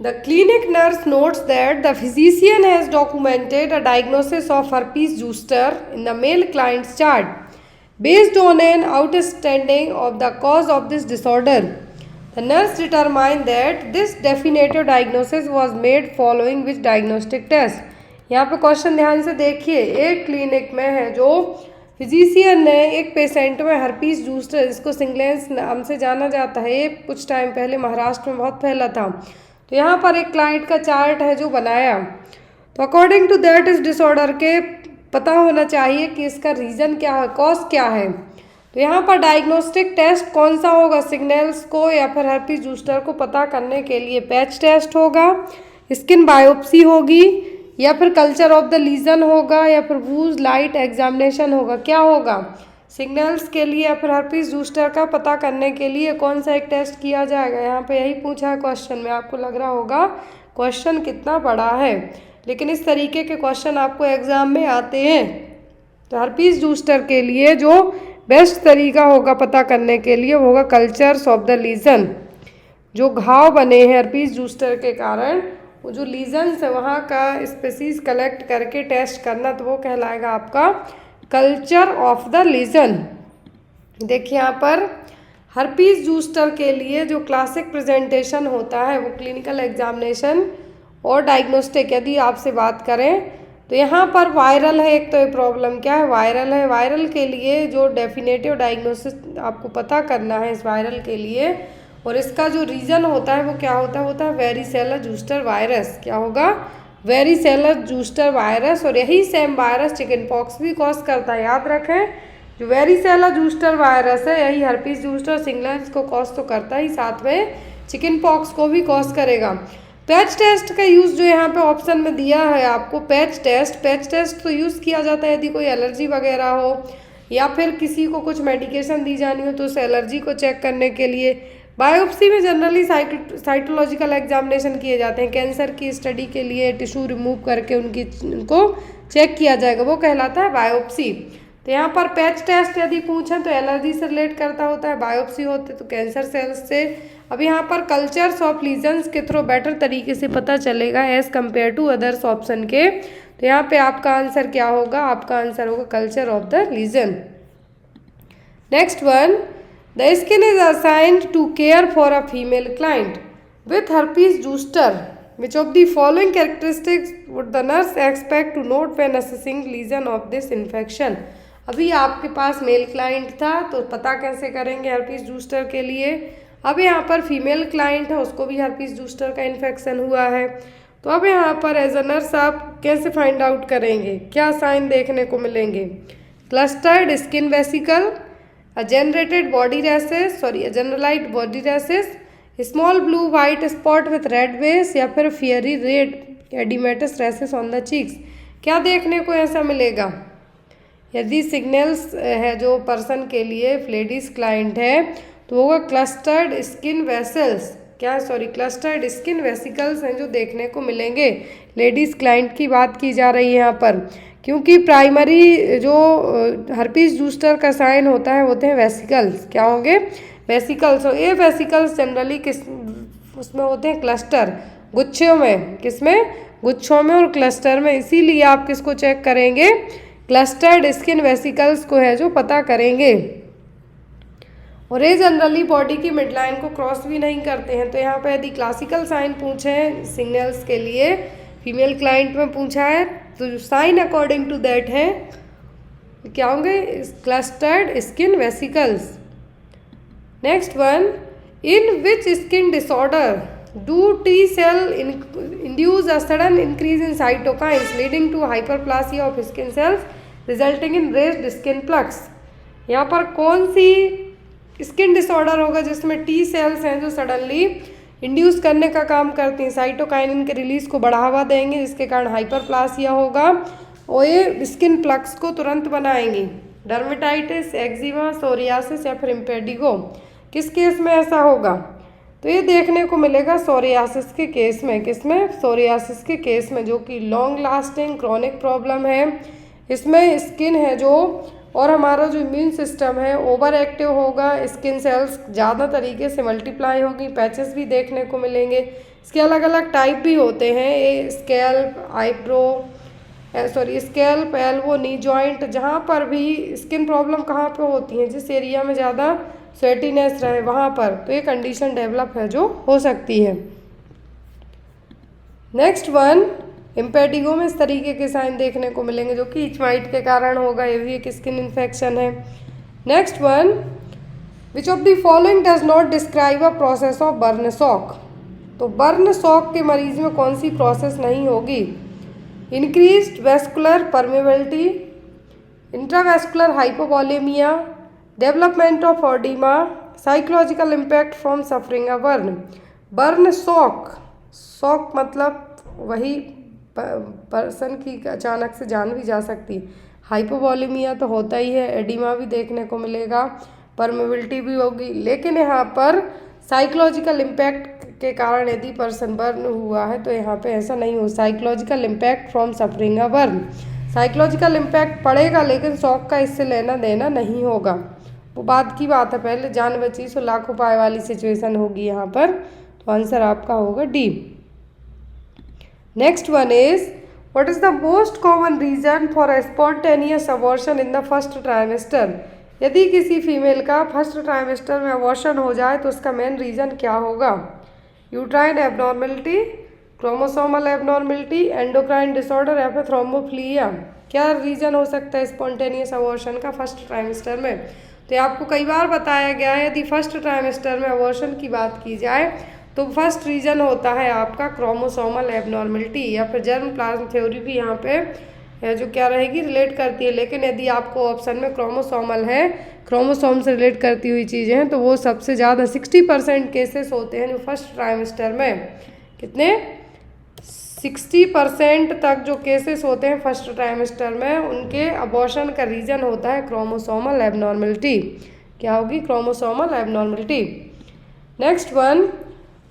the clinic nurse notes that the physician has documented a diagnosis of herpes zoster in the male client's chart based on an outstanding of the cause of this disorder. The nurse determined that this definitive diagnosis was made following which diagnostic test. यहाँ पे question ध्यान से देखिए, एक clinic में है जो physician ने एक पेशेंट में हर्पीस जूस्टर, इसको सिंगलेंस नाम से जाना जाता है, ये कुछ टाइम पहले महाराष्ट्र में बहुत फैला था। तो यहाँ पर एक क्लाइंट का चार्ट है जो बनाया, तो अकॉर्डिंग टू दैट इस डिसऑर्डर के पता होना चाहिए कि इसका रीज़न क्या है, कॉज क्या है। तो यहाँ पर डायग्नोस्टिक टेस्ट कौन सा होगा, सिग्नल्स को या फिर हर्पीस जूस्टर को पता करने के लिए पैच टेस्ट होगा, स्किन बायोप्सी होगी, या फिर कल्चर ऑफ द लीजन होगा, या फिर वूज लाइट एग्जामिनेशन होगा। क्या होगा, सिग्नल्स के लिए या फिर हर्पीस जूस्टर का पता करने के लिए कौन सा एक टेस्ट किया जाएगा। यहाँ पे यही पूछा है क्वेश्चन में, आपको लग रहा होगा क्वेश्चन कितना बड़ा है, लेकिन इस तरीके के क्वेश्चन आपको एग्जाम में आते हैं। तो हर्पीस जूस्टर के लिए जो बेस्ट तरीका होगा पता करने के लिए वो होगा कल्चर्स ऑफ द लीजन। जो घाव बने हैं हर्पीस जूस्टर के कारण, वो जो लीजन्स है वहाँ का स्पेसीज कलेक्ट करके टेस्ट करना, तो वो कहलाएगा आपका कल्चर ऑफ द लीजन। देखिए यहाँ पर हर्पीस जूस्टर के लिए जो क्लासिक प्रेजेंटेशन होता है वो क्लिनिकल एग्जामिनेशन और डायग्नोस्टिक यदि आपसे बात करें तो यहाँ पर वायरल है। एक तो ये प्रॉब्लम क्या है, वायरल है। वायरल के लिए जो डेफिनेटिव डायग्नोसिस आपको पता करना है इस वायरल के लिए, और इसका जो रीज़न होता है वो क्या होता है वेरिसेला जूस्टर वायरस। क्या होगा, वेरिसेला जूस्टर वायरस। और यही सेम वायरस चिकन पॉक्स भी कॉज करता है, याद रखें। जो वेरिसेला जूस्टर वायरस है यही हर्पीस जूस्टर सिंगलेंस को कॉज तो करता ही, साथ में चिकन पॉक्स को भी कॉज करेगा। पैच टेस्ट का यूज़ जो यहाँ पे ऑप्शन में दिया है आपको, पैच टेस्ट तो यूज़ किया जाता है यदि कोई एलर्जी वगैरह हो या फिर किसी को कुछ मेडिकेशन दी जानी हो तो उस एलर्जी को चेक करने के लिए। बायोप्सी में जनरली साइटोलॉजिकल एग्जामिनेशन किए जाते हैं, कैंसर की स्टडी के लिए टिश्यू रिमूव करके उनको चेक किया जाएगा, वो कहलाता है बायोप्सी। तो यहाँ पर पैच टेस्ट यदि पूछें तो एलर्जी से रिलेट करता होता है, बायोप्सी होते तो कैंसर सेल्स से। अब यहाँ पर कल्चर्स ऑफ लीजन्स के थ्रू बेटर तरीके से पता चलेगा as compare to others option के। तो यहाँ पे आपका आंसर क्या होगा, आपका आंसर होगा culture of the lesion. Next one, the skin is assigned to care for a female client with herpes zoster, which of the following characteristics would the nurse expect to note when assessing lesion of this infection? अभी आपके पास mail client था तो पता कैसे करेंगे herpes zoster के लिए। अब यहाँ पर फीमेल क्लाइंट है, उसको भी हर्पीस जूस्टर का इन्फेक्शन हुआ है, तो अब यहाँ पर एज अ नर्स आप कैसे फाइंड आउट करेंगे, क्या साइन देखने को मिलेंगे। Clustered skin vesicle, a generalised body rashes, small blue white spot with red base, या फिर fiery red oedematous rashes on the cheeks. क्या देखने को ऐसा मिलेगा, यदि सिग्नल्स है जो पर्सन के लिए लेडीज क्लाइंट है तो होगा clustered skin vessels, clustered skin vesicles हैं जो देखने को मिलेंगे। लेडीज क्लाइंट की बात की जा रही है यहाँ पर, क्योंकि प्राइमरी जो हर्पीस जूस्टर का साइन होता है होते हैं वेसिकल्स। क्या होंगे, वेसिकल्स। और ये वेसिकल्स जनरली किस उसमें होते हैं, क्लस्टर, गुच्छों में, किसमें, गुच्छों में और क्लस्टर में। इसीलिए आप किसको चेक करेंगे, क्लस्टर्ड स्किन वेसिकल्स को है जो पता करेंगे। और ये जनरली बॉडी की मिडलाइन को क्रॉस भी नहीं करते हैं। तो यहाँ पे यदि क्लासिकल साइन पूछे हैं सिग्नल्स के लिए, फीमेल क्लाइंट में पूछा है तो जो साइन अकॉर्डिंग टू दैट है क्या होंगे, clustered skin vesicles. Next one, in which skin disorder do T cell induce a sudden increase in cytokines leading to hyperplasia of skin cells resulting in raised skin plaques. यहाँ पर कौन सी skin disorder होगा जिसमें T cells हैं जो suddenly induce करने का काम करती हैं, साइटोकाइनिन के रिलीज को बढ़ावा देंगे जिसके कारण हाइपरप्लासिया होगा और ये स्किन प्लक्स को तुरंत बनाएंगी। डर्मेटाइटिस, एक्जिमा, सोरियासिस या फिर इम्पेडिगो, किस केस में ऐसा होगा, तो ये देखने को मिलेगा सोरियासिस के केस में। किसमें, सोरियासिस के केस में, जो कि लॉन्ग लास्टिंग क्रॉनिक प्रॉब्लम है। इसमें स्किन है जो और हमारा जो इम्यून सिस्टम है ओवर एक्टिव होगा, स्किन सेल्स ज़्यादा तरीके से मल्टीप्लाई होगी, पैचेस भी देखने को मिलेंगे। इसके अलग अलग टाइप भी होते हैं, ये स्कैल्प, एल्बो, नी जॉइंट, जहाँ पर भी स्किन प्रॉब्लम कहाँ पे होती है, जिस एरिया में ज़्यादा स्वेटिनेस रहे वहाँ पर, तो ये कंडीशन डेवलप है जो हो सकती है। नेक्स्ट वन, इम्पेडिगो में इस तरीके के साइन देखने को मिलेंगे जो कि इचमाइट के कारण होगा, ये भी एक स्किन इन्फेक्शन है। Next one, which of the following does not describe a process of burn shock. तो बर्न शॉक के मरीज में कौन सी प्रोसेस नहीं होगी, increased vascular permeability, intravascular hypovolaemia, development of oedema, psychological impact from suffering a burn. Burn shock मतलब वही पर्सन की अचानक से जान भी जा सकती है। हाइपोवॉलेमिया तो होता ही है, एडिमा भी देखने को मिलेगा, परमेबिलिटी भी होगी, लेकिन यहाँ पर साइकोलॉजिकल इम्पैक्ट के कारण यदि पर्सन बर्न हुआ है तो यहाँ पे ऐसा नहीं हो। Psychological impact from suffering a burn, psychological impact पड़ेगा लेकिन शॉक का इससे लेना देना नहीं होगा, वो बात की बात है। पहले जान बची सो लाखों पाए वाली सिचुएशन होगी यहाँ पर, तो आंसर आपका होगा D. Next one is, what is the most common reason for a spontaneous abortion in the first trimester. यदि किसी फीमेल का फर्स्ट ट्राइमेस्टर में अबॉर्शन हो जाए तो उसका मेन रीज़न क्या होगा, uterine abnormality, chromosomal abnormality, endocrine disorder या फिर थ्रोम्बोफिलिया। क्या रीज़न हो सकता है स्पॉन्टेनियस अबॉर्शन का फर्स्ट ट्राइमेस्टर में, तो आपको कई बार बताया गया है यदि फर्स्ट ट्राइमेस्टर में अबॉर्शन की बात की जाए तो फर्स्ट रीज़न होता है आपका क्रोमोसोमल एबनॉर्मेलिटी या फिर जर्म प्लाज्म थ्योरी भी यहाँ पे है जो क्या रहेगी, रिलेट करती है। लेकिन यदि आपको ऑप्शन में क्रोमोसोमल है, क्रोमोसोम से रिलेट करती हुई चीज़ें हैं, तो वो सबसे ज़्यादा 60% केसेस होते हैं जो फर्स्ट ट्राइमेस्टर में। कितने? 60% तक जो केसेस होते हैं फर्स्ट ट्राइमेस्टर में, उनके अबॉर्शन का रीज़न होता है क्रोमोसोमल एबनॉर्मलिटी। क्या होगी? Chromosomal abnormality. Next one,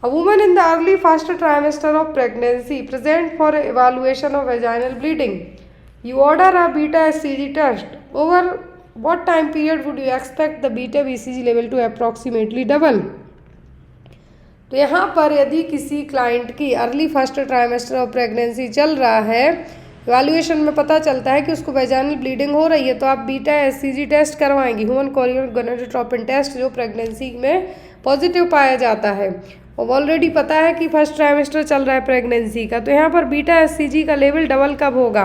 a woman in the early first trimester of pregnancy present for evaluation of vaginal bleeding. You order a beta HCG test. Over what time period would you expect the beta BCG level to approximately double? तो यहाँ पर यदि किसी client की early first trimester of pregnancy चल रहा है, evaluation में पता चलता है कि उसको वेजाइनल ब्लीडिंग हो रही है, तो आप बीटा एचसीजी टेस्ट करवाएंगी, ह्यूमन कोरियर गोनाडोट्रोपिन टेस्ट, जो प्रेगनेंसी में पॉजिटिव पाया जाता है। अब ऑलरेडी पता है कि फर्स्ट ट्राइमेस्टर चल रहा है प्रेगनेंसी का, तो यहाँ पर बीटा एचसीजी का लेवल डबल कब होगा?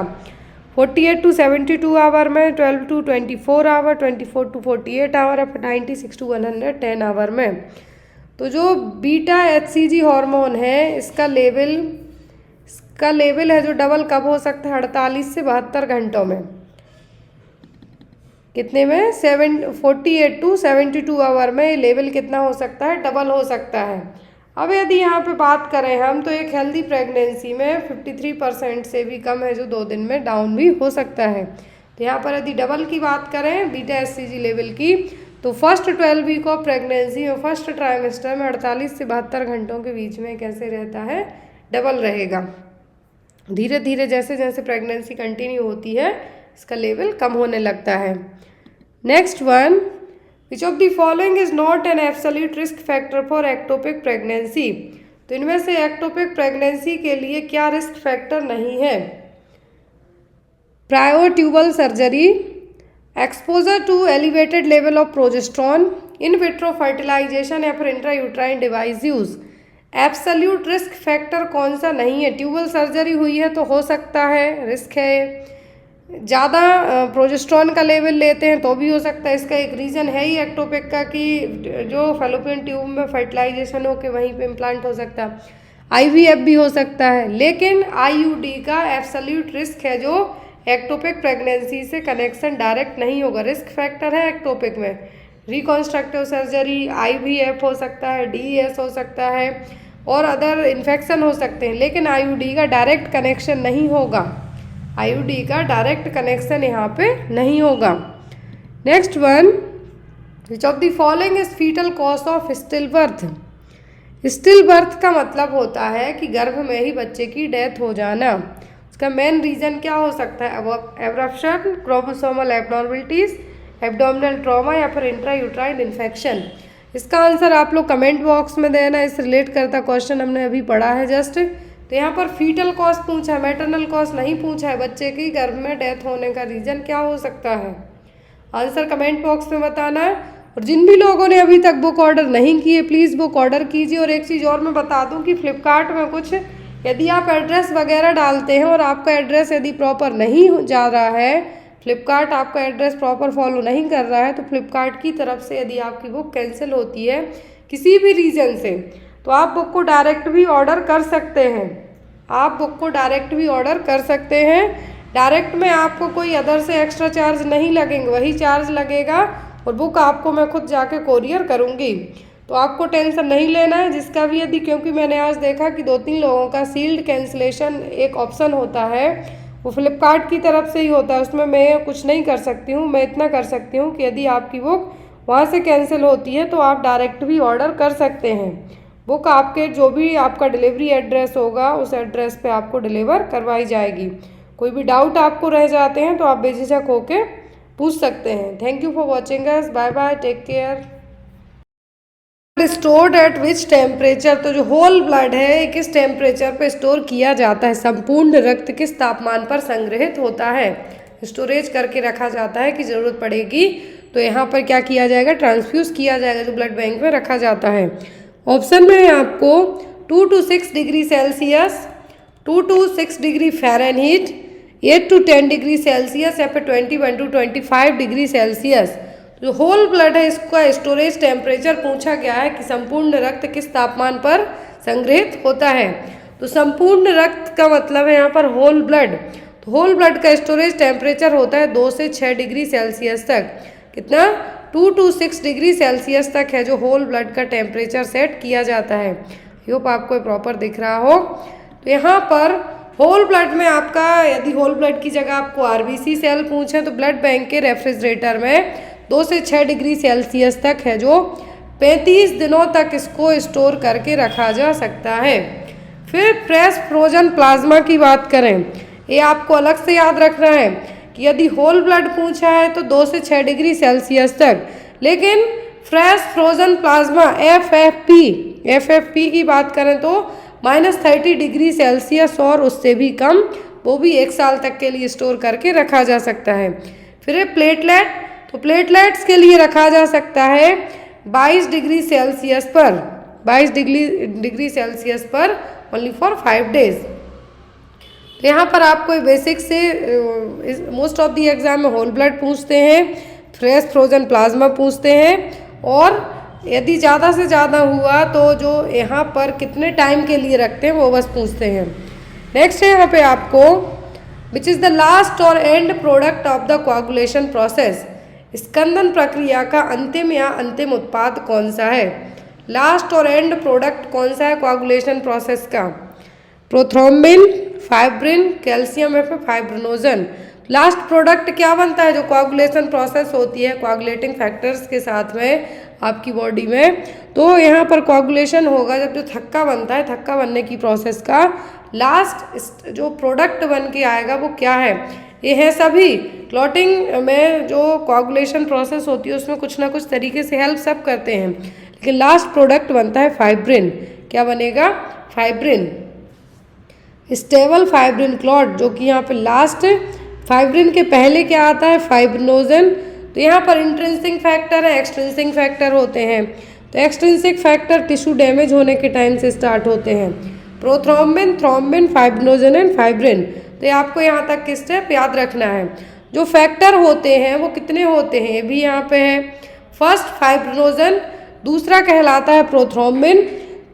48 to 72 आवर में, 12 to 24 hour, 24 to 48 hour, 96 to 110 hour में। तो जो बीटा एचसीजी हार्मोन है, इसका लेवल है जो डबल कब हो सकता है? 48 से 72 घंटों में। कितने में? 48 to 72 आवर में लेवल कितना हो सकता है? डबल हो सकता है। अब यदि यहाँ पे बात करें हम, तो एक हेल्दी प्रेगनेंसी में 53% से भी कम है जो 2 दिन में डाउन भी हो सकता है। तो यहाँ पर यदि डबल की बात करें बीटा एचसीजी लेवल की, तो फर्स्ट 12 वीक ऑफ प्रेगनेंसी और फर्स्ट ट्राइमेस्टर में 48 से 72 घंटों के बीच में कैसे रहता है? डबल रहेगा। धीरे धीरे जैसे जैसे प्रेगनेंसी कंटिन्यू होती है, इसका लेवल कम होने लगता है। Next one, which of the following is not an absolute risk factor for ectopic pregnancy? तो इनमें से एक्टोपिक प्रेगनेंसी के लिए क्या रिस्क फैक्टर नहीं है? Prior tubal surgery, exposure to elevated level of progesterone, in vitro fertilisation या फिर intrauterine device use. Absolute risk factor कौन सा नहीं है? ट्यूबल सर्जरी हुई है तो हो सकता है, रिस्क है। ज़्यादा प्रोजेस्ट्रॉन का लेवल लेते हैं तो भी हो सकता है। इसका एक रीज़न है ही एक्टोपिक का कि जो फैलोपियन ट्यूब में फर्टिलाइजेशन हो के वहीं पे इम्प्लांट हो सकता है। आईवीएफ भी हो सकता है, लेकिन आईयूडी का एब्सोल्यूट रिस्क है जो एक्टोपिक प्रेगनेंसी से कनेक्शन डायरेक्ट नहीं होगा। रिस्क फैक्टर है एक्टोपिक में रिकॉन्स्ट्रक्टिव सर्जरी, आईवीएफ हो सकता है, डीईएस हो सकता है और अदर इन्फेक्शन हो सकते हैं, लेकिन आईयूडी का डायरेक्ट कनेक्शन नहीं होगा। आईयूडी का डायरेक्ट कनेक्शन यहाँ पे नहीं होगा। Next one, which of the following is fetal cause of stillbirth? Stillbirth का मतलब होता है कि गर्भ में ही बच्चे की डेथ हो जाना। इसका मेन रीज़न क्या हो सकता है? Abruption, chromosomal abnormalities, abdominal trauma या फिर इंट्रायूट्राइन इन्फेक्शन। इसका आंसर आप लोग कमेंट बॉक्स में देना। इस रिलेट करता क्वेश्चन हमने अभी पढ़ा है जस्ट। तो यहाँ पर फीटल कॉज पूछा है, मैटरनल कॉज नहीं पूछा है। बच्चे की गर्भ में डेथ होने का रीज़न क्या हो सकता है? आंसर कमेंट बॉक्स में बताना है। और जिन भी लोगों ने अभी तक बुक ऑर्डर नहीं किए, प्लीज़ बुक ऑर्डर कीजिए। और एक चीज़ और मैं बता दूं कि फ्लिपकार्ट में कुछ यदि आप एड्रेस वगैरह डालते हैं और आपका एड्रेस यदि प्रॉपर नहीं जा रहा है, फ्लिपकार्ट आपका एड्रेस प्रॉपर फॉलो नहीं कर रहा है, तो फ्लिपकार्ट की तरफ से यदि आपकी बुक कैंसिल होती है किसी भी रीज़न से, तो आप बुक को डायरेक्ट भी ऑर्डर कर सकते हैं। आप बुक को डायरेक्ट भी ऑर्डर कर सकते हैं। डायरेक्ट में आपको कोई अदर से एक्स्ट्रा चार्ज नहीं लगेंगे, वही चार्ज लगेगा और बुक आपको मैं खुद जाके कोरियर करूँगी। तो आपको टेंशन नहीं लेना है जिसका भी यदि, क्योंकि मैंने आज देखा कि 2-3 लोगों का सील्ड कैंसिलेशन एक ऑप्शन होता है, वो फ्लिपकार्ट की तरफ से ही होता है। उसमें मैं कुछ नहीं कर सकती हूँ। मैं इतना कर सकती हूँ कि यदि आपकी बुक वहाँ से कैंसिल होती है तो आप डायरेक्ट भी ऑर्डर कर सकते हैं। बुक आपके जो भी आपका डिलीवरी एड्रेस होगा उस एड्रेस पे आपको डिलीवर करवाई जाएगी। कोई भी डाउट आपको रह जाते हैं तो आप बेझिझक होके पूछ सकते हैं। Thank you for watching us. Bye bye, take care. Stored at which temperature? तो जो होल ब्लड है किस टेम्परेचर पे स्टोर किया जाता है? संपूर्ण रक्त किस तापमान पर संग्रहित होता है? स्टोरेज करके रखा जाता है कि ज़रूरत पड़ेगी तो यहाँ पर क्या किया जाएगा? ट्रांसफ्यूज़ किया जाएगा, जो ब्लड बैंक में रखा जाता है। ऑप्शन में है आपको 2 to 6 degree Celsius, 2 to 6 degree Fahrenheit, 8 to 10 degree Celsius या फिर 21 to 25 डिग्री सेल्सियस। जो होल ब्लड है इसका स्टोरेज टेम्परेचर पूछा गया है कि संपूर्ण रक्त किस तापमान पर संग्रहित होता है। तो संपूर्ण रक्त का मतलब है यहाँ पर होल ब्लड। तो होल ब्लड का स्टोरेज टेम्परेचर होता है 2 से 6 डिग्री सेल्सियस तक। कितना? 2 to 6 डिग्री सेल्सियस तक है जो होल ब्लड का टेम्परेचर सेट किया जाता है। होप आपको प्रॉपर दिख रहा हो। तो यहाँ पर होल ब्लड में आपका, यदि होल ब्लड की जगह आपको आरबीसी सेल पूछे तो ब्लड बैंक के रेफ्रिजरेटर में 2 से 6 डिग्री सेल्सियस तक है जो 35 दिनों तक इसको स्टोर करके रखा जा सकता है। फिर फ्रेश फ्रोजन प्लाज्मा की बात करें, ये आपको अलग से याद रखना है कि यदि होल ब्लड पूछा है तो 2 से 6 डिग्री सेल्सियस तक, लेकिन फ्रेश फ्रोजन प्लाज्मा एफएफपी की बात करें तो -30 डिग्री सेल्सियस और उससे भी कम, वो भी 1 साल तक के लिए स्टोर करके रखा जा सकता है। फिर प्लेटलेट, तो प्लेटलेट्स के लिए रखा जा सकता है 22 डिग्री सेल्सियस पर, 22 डिग्री सेल्सियस पर ओनली फॉर 5 डेज। तो यहाँ पर आपको बेसिक से मोस्ट ऑफ दी एग्जाम में होल ब्लड पूछते हैं, फ्रेश फ्रोजन प्लाज्मा पूछते हैं, और यदि ज़्यादा से ज़्यादा हुआ तो जो यहाँ पर कितने टाइम के लिए रखते हैं वो बस पूछते हैं। नेक्स्ट है यहाँ पे आपको विच इज़ द लास्ट और end product of the coagulation process, स्कंदन प्रक्रिया का अंतिम या अंतिम उत्पाद कौन सा है? लास्ट और एंड प्रोडक्ट कौन सा है कोआगुलेशन प्रोसेस का? प्रोथ्रोम्बिन, फाइब्रिन, कैल्शियम या फिर फाइब्रिनोजन। लास्ट प्रोडक्ट क्या बनता है जो कोआगुलेशन प्रोसेस होती है कोआगुलेटिंग फैक्टर्स के साथ में आपकी बॉडी में, तो यहाँ पर कोआगुलेशन होगा जब जो थक्का बनता है, थक्का बनने की प्रोसेस का लास्ट जो प्रोडक्ट बन के आएगा वो क्या है? ये है सभी क्लॉटिंग में जो कोआगुलेशन प्रोसेस होती है उसमें कुछ ना कुछ तरीके से हेल्प सब करते हैं, लेकिन लास्ट प्रोडक्ट बनता है फाइब्रिन। क्या बनेगा? फाइब्रिन, स्टेबल फाइब्रिन क्लॉट, जो कि यहाँ पे लास्ट, फाइब्रिन के पहले क्या आता है? फाइब्रिनोजन। तो यहाँ पर इंट्रिंसिक फैक्टर है, एक्सट्रिंसिक फैक्टर होते हैं। तो एक्सट्रिंसिक फैक्टर टिश्यू डैमेज होने के टाइम से स्टार्ट होते हैं। Prothrombin, thrombin, fibrinogen and fibrin. तो ये आपको यहाँ तक किस स्टेप याद रखना है। जो फैक्टर होते हैं वो कितने होते हैं ये भी यहाँ पे है। फर्स्ट फाइब्रिनोजन, दूसरा कहलाता है प्रोथ्रोम्बिन,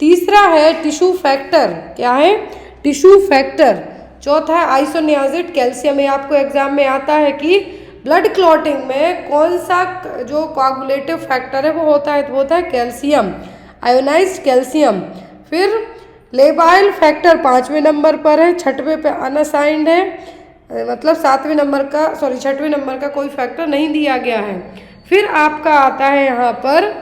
तीसरा है टिश्यू फैक्टर, क्या है? Tissue factor. चौथा है आइसोनियाजिड कैल्शियम। ये आपको एग्जाम में आता है कि ब्लड क्लॉटिंग में कौन सा जो कोआगुलेटिव फैक्टर है वो होता है, तो होता है कैल्शियम, आयोनाइज्ड कैल्शियम। फिर लेबाइल फैक्टर 5वें नंबर पर है, 6वें पे अनअसाइंड है, मतलब 7वें नंबर का, 6वें नंबर का कोई फैक्टर नहीं दिया गया है। फिर आपका आता है यहाँ पर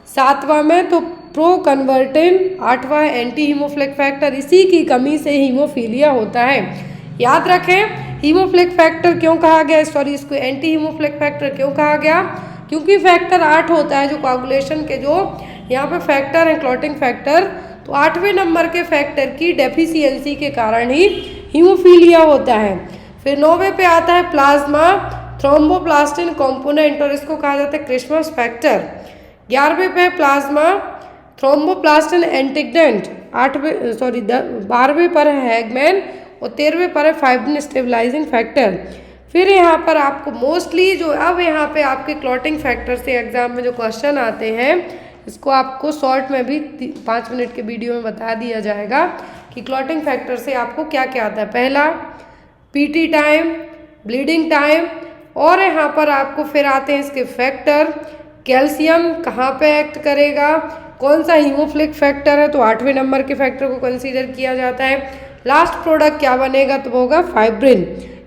7वां में तो प्रो कन्वर्टिन, 8वां है एंटी हीमोफिलिक फैक्टर। इसी की कमी से हीमोफीलिया होता है। याद रखें हीमोफिलिक फैक्टर क्यों कहा गया, सॉरी इसको एंटी हीमोफिलिक फैक्टर क्यों कहा गया, क्योंकि फैक्टर 8 होता है जो कोआगुलेशन के जो यहाँ पे फैक्टर है क्लॉटिंग फैक्टर, तो 8वें नंबर के फैक्टर की डेफिशिएंसी के कारण ही हीमोफीलिया होता है। फिर 9वें पे आता है प्लाज्मा थ्रोम्बोप्लास्टिन कंपोनेंट, और इसको कहा जाता है क्रिसमस फैक्टर। 11वें पे प्लाज्मा थ्रोम्बोप्लास्टिन एंटीग्रेंट, 12वें पर है हैगमैन, और 13वें पर है फाइब्रिन स्टेबलाइजिंग फैक्टर। फिर यहाँ पर आपको मोस्टली जो अब यहाँ पे आपके क्लॉटिंग फैक्टर से एग्जाम में जो क्वेश्चन आते हैं, इसको आपको शॉर्ट में भी 5 मिनट के वीडियो में बता दिया जाएगा कि क्लॉटिंग फैक्टर से आपको क्या क्या आता है। पहला पीटी टाइम, ब्लीडिंग टाइम, और यहाँ पर आपको फिर आते हैं इसके फैक्टर, कैल्शियम कहाँ पे एक्ट करेगा, कौन सा हीमोफिलिक फैक्टर है, तो 8वें नंबर के फैक्टर को कंसीडर किया जाता है। लास्ट प्रोडक्ट क्या बनेगा, तो वो होगा फाइब्रिन।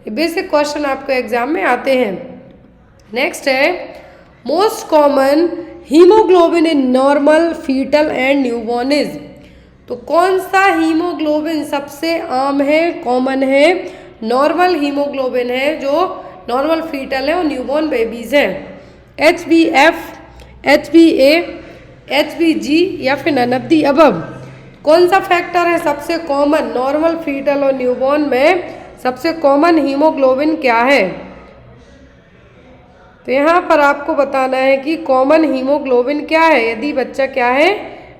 ये बेसिक क्वेश्चन आपको एग्जाम में आते हैं। नेक्स्ट है most common haemoglobin in normal, fetal and newborn is. तो कौन सा हीमोग्लोबिन सबसे आम है, कॉमन है? नॉर्मल हीमोग्लोबिन है जो नॉर्मल फीटल है और न्यूबॉर्न बेबीज हैं। HbF, HbA, HbG या फिर नन ऑफ दी अबव। कौन सा फैक्टर है सबसे कॉमन नॉर्मल, फीटल और न्यूबॉर्न में? सबसे कॉमन हीमोग्लोबिन क्या है? तो यहाँ पर आपको बताना है कि कॉमन हीमोग्लोबिन क्या है। यदि बच्चा क्या है,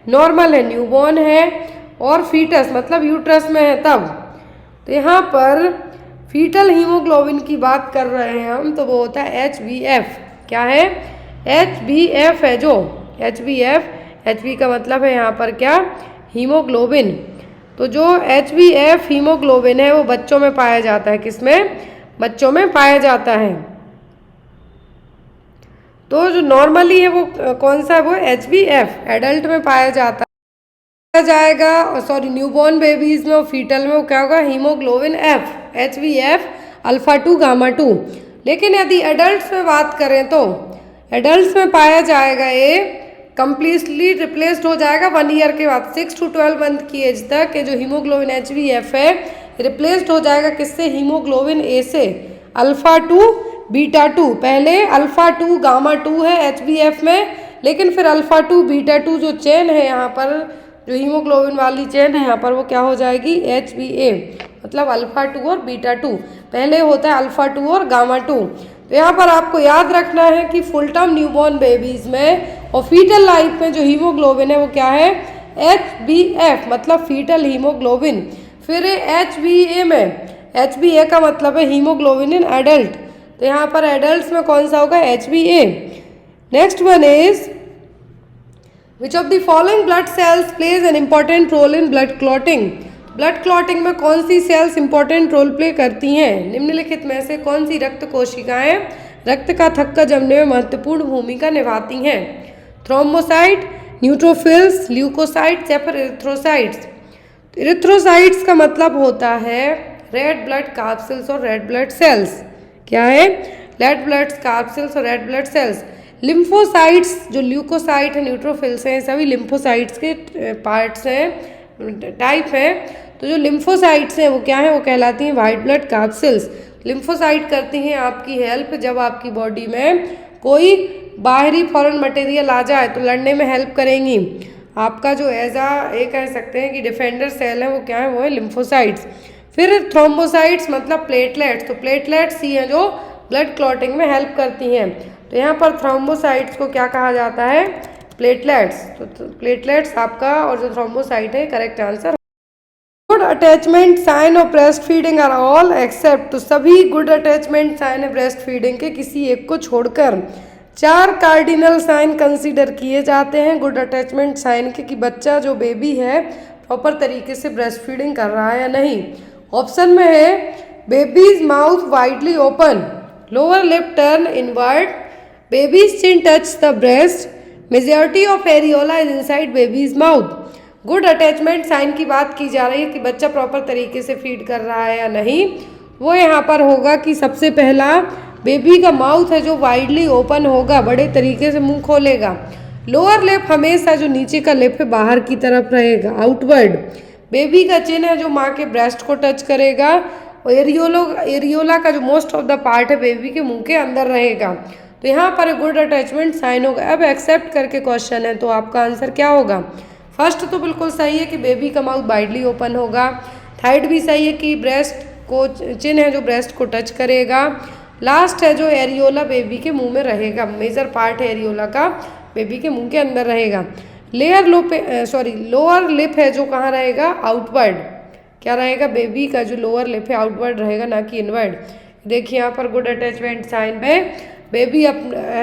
नॉर्मल है, न्यूबॉर्न है और फीटस मतलब यूट्रस में है तब। तो यहाँ पर फीटल हीमोग्लोबिन की बात कर रहे हैं हम, तो वो होता है HbF। क्या है? HbF है जो HbF, Hb का मतलब है यहाँ पर क्या, हीमोग्लोबिन। तो जो HbF हीमोग्लोबिन है वो बच्चों में पाया जाता है, किसमें? बच्चों में पाया जाता है। तो जो नॉर्मली है वो कौन सा है? वो HbF एडल्ट में पाया जाता जाएगा, सॉरी न्यूबॉर्न बेबीज में और फीटल में वो क्या होगा? Haemoglobin F, HbF alpha 2 gamma 2। लेकिन यदि एडल्ट्स में बात करें तो एडल्ट्स में पाया जाएगा ये कम्प्लीटली रिप्लेस्ड हो जाएगा 1 ईयर के बाद। 6 to 12 मंथ की एज तक के जो हीमोग्लोबिन HbF है रिप्लेस्ड हो जाएगा किससे? हीमोग्लोबिन A से, अल्फा 2 बीटा 2। पहले अल्फा 2 गामा 2 है HbF में, लेकिन फिर अल्फा 2 बीटा 2 जो चेन है यहाँ पर, जो हीमोग्लोबिन वाली चेन है यहाँ पर, वो क्या हो जाएगी? HbA, मतलब अल्फा 2 और बीटा 2। पहले होता है अल्फा 2 और गामा 2। तो यहाँ पर आपको याद रखना है कि फुल टर्म न्यूबॉर्न बेबीज में और फीटल लाइफ में जो हीमोग्लोबिन है वो क्या है? HbF, मतलब फीटल हीमोग्लोबिन। फिर HbA में, HbA का मतलब है हीमोग्लोबिन इन एडल्ट, तो यहाँ पर एडल्ट में कौन सा होगा? HbA। Next one is which of the following blood cells plays an important role in blood clotting? Blood clotting में कौन सी सेल्स इंपॉर्टेंट रोल प्ले करती हैं? निम्नलिखित में से कौन सी रक्त कोशिकाएं रक्त का थक्का जमने में महत्वपूर्ण भूमिका निभाती हैं? थ्रोम्बोसाइट, न्यूट्रोफिल्स, ल्यूकोसाइट्स या फिर इरिथ्रोसाइट्स? इरिथ्रोसाइट्स का मतलब होता है रेड ब्लड कार्पसेल्स और रेड ब्लड सेल्स। क्या है? रेड ब्लड कार्पसेल्स और रेड ब्लड सेल्स। लिम्फोसाइट्स, जो ल्यूकोसाइट है, न्यूट्रोफिल्स हैं, सभी लिम्फोसाइट्स के पार्ट्स हैं, टाइप हैं। तो जो लिम्फोसाइट्स हैं वो क्या है? वो कहलाती हैं वाइट ब्लड कार्पसेल्स। लिम्फोसाइट करती हैं आपकी हेल्प जब आपकी बॉडी में कोई बाहरी फॉरेन मटेरियल आ जाए तो लड़ने में हेल्प करेंगी। आपका जो ये कह सकते हैं कि डिफेंडर सेल है वो क्या है? वो है लिम्फोसाइट्स। फिर थ्रोम्बोसाइट्स मतलब प्लेटलेट्स, तो प्लेटलेट्स ही हैं जो ब्लड क्लॉटिंग में हेल्प करती हैं। तो यहाँ पर थ्रोम्बोसाइट्स को क्या कहा जाता है? प्लेटलेट्स। तो प्लेटलेट्स आपका और जो थ्रोम्बोसाइट है correct answer. Good attachment sign of breastfeeding are all except, तो सभी गुड अटैचमेंट साइन है ब्रेस्ट फीडिंग के किसी एक को छोड़कर 4 कार्डिनल साइन कंसीडर किए जाते हैं गुड अटैचमेंट साइन के, कि बच्चा जो बेबी है प्रॉपर तरीके से ब्रेस्ट फीडिंग कर रहा है या नहीं। ऑप्शन में है baby's mouth widely open, lower lip turn inward, baby's chin touch the breast, majority of areola is inside baby's mouth. Good attachment sign की बात की जा रही है कि बच्चा प्रॉपर तरीके से फीड कर रहा है या नहीं। वो यहाँ पर होगा कि सबसे पहला बेबी का माउथ है जो वाइडली ओपन होगा, बड़े तरीके से मुंह खोलेगा। लोअर लिप हमेशा जो नीचे का लिप है बाहर की तरफ रहेगा, आउटवर्ड। बेबी का चिन है जो माँ के ब्रेस्ट को टच करेगा, और एरियोला का जो मोस्ट ऑफ द पार्ट है बेबी के मुंह के अंदर रहेगा। तो यहाँ पर गुड अटैचमेंट साइन होगा। अब एक्सेप्ट करके क्वेश्चन है तो आपका आंसर क्या होगा? फर्स्ट तो बिल्कुल सही है कि बेबी का माउथ वाइडली ओपन होगा। थर्ड भी सही है कि ब्रेस्ट को चिन है जो ब्रेस्ट को टच करेगा। लास्ट है जो एरियोला बेबी के मुंह में रहेगा, मेजर पार्ट है एरियोला का बेबी के मुंह के अंदर रहेगा। लोअर लिप है जो कहाँ रहेगा? आउटवर्ड। क्या रहेगा? बेबी का जो लोअर लिप है आउटवर्ड रहेगा, ना कि इनवर्ड। देखिए यहाँ पर गुड अटैचमेंट साइन में बेबी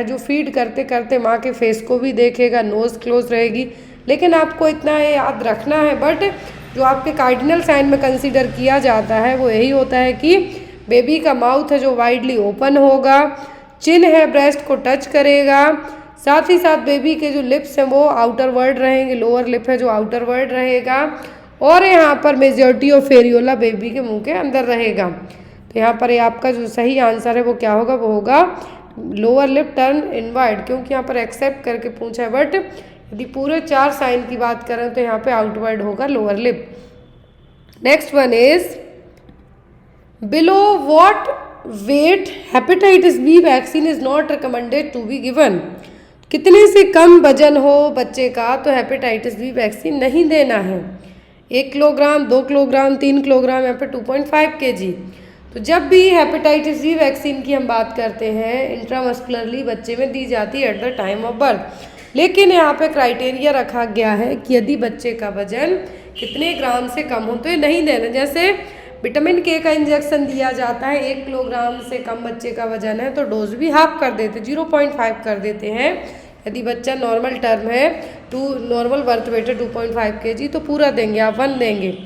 जो फीड करते करते माँ के फेस को भी देखेगा, नोज क्लोज रहेगी। लेकिन आपको इतना याद रखना है, बट जो आपके कार्डिनल साइन में कंसीडर किया जाता है वो यही होता है कि बेबी का माउथ है जो वाइडली ओपन होगा, चिन है ब्रेस्ट को टच करेगा, साथ ही साथ बेबी के जो लिप्स हैं वो आउटर वर्ड रहेंगे, लोअर लिप है जो आउटर वर्ड रहेगा, और यहाँ पर मेजॉरिटी ऑफ एरियोला बेबी के मुंह के अंदर रहेगा। तो यहाँ पर आपका जो सही आंसर है वो क्या होगा? वो होगा लोअर लिप टर्न इनवर्ड, क्योंकि यहाँ पर एक्सेप्ट करके पूछा है। बट यदि पूरे 4 साइन की बात करें तो यहाँ पे आउटवर्ड होगा lower lip. Next one is below what weight hepatitis B vaccine is not recommended to be given. कितने से कम वजन हो बच्चे का तो हेपेटाइटिस बी वैक्सीन नहीं देना है। 1 किलोग्राम, 2 किलोग्राम, 3 किलोग्राम या फिर 2.5 kg। तो जब भी हेपेटाइटिस बी वैक्सीन की हम बात करते हैं इंट्रामस्कुलरली बच्चे में दी जाती है eight the time of birth. लेकिन यहाँ पे क्राइटेरिया रखा गया है कि यदि बच्चे का वजन कितने ग्राम से कम हो तो ये नहीं देना। जैसे विटामिन के का इंजेक्शन दिया जाता है, 1 किलोग्राम से कम बच्चे का वजन है तो डोज भी हाफ कर देते, 0.5 कर देते हैं। यदि बच्चा नॉर्मल टर्म है, नॉर्मल बर्थ वेट है 2.5 kg तो पूरा देंगे, आप 1 देंगे।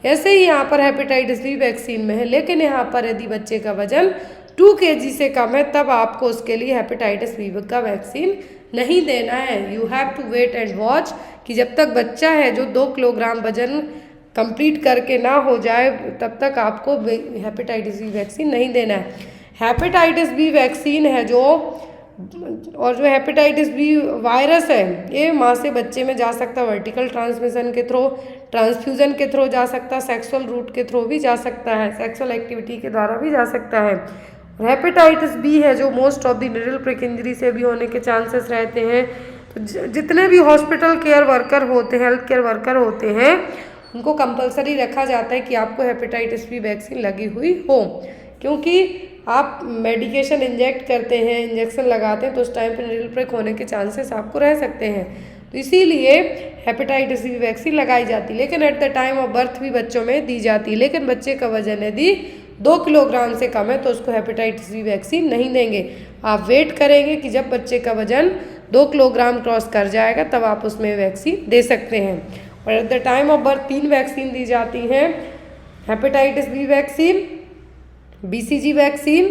ऐसे ही यहाँ पर हेपेटाइटिस बी वैक्सीन में है, लेकिन यहाँ पर यदि बच्चे का वजन 2 kg से कम है तब आपको उसके लिए हेपेटाइटिस बी का वैक्सीन नहीं देना है। You have to wait and watch कि जब तक बच्चा है जो 2 किलोग्राम वजन कंप्लीट करके ना हो जाए तब तक आपको हेपेटाइटिस बी वैक्सीन नहीं देना है। हेपेटाइटिस बी वैक्सीन है जो, और जो हेपेटाइटिस बी वायरस है ये माँ से बच्चे में जा सकता है वर्टिकल ट्रांसमिशन के थ्रू, ट्रांसफ्यूज़न के थ्रू जा सकता है, सेक्सुअल रूट के थ्रू भी जा सकता है, सेक्सुअल एक्टिविटी के द्वारा भी जा सकता है। हेपेटाइटिस बी है जो most of the needle prick injury से भी होने के चांसेस रहते हैं। तो जितने भी हॉस्पिटल केयर वर्कर होते हैं, हेल्थ केयर वर्कर होते हैं, उनको कंपलसरी रखा जाता है कि आपको हेपेटाइटिस बी वैक्सीन लगी हुई हो, क्योंकि आप मेडिकेशन इंजेक्ट करते हैं, इंजेक्शन लगाते हैं तो उस टाइम पर नीडल प्रिक होने के चांसेस आपको रह सकते हैं। तो इसीलिए हेपेटाइटिस बी वैक्सीन लगाई जाती है, लेकिन eight the time of birth भी बच्चों में दी जाती है। लेकिन बच्चे का वजन यदि 2 किलोग्राम से कम है तो उसको हेपेटाइटिस बी वैक्सीन नहीं देंगे। आप वेट करेंगे कि जब बच्चे का वजन 2 किलोग्राम क्रॉस कर जाएगा तब आप उसमें वैक्सीन दे सकते हैं। और at the time of birth 3 vaccine दी जाती हैं, hepatitis B vaccine, BCG vaccine,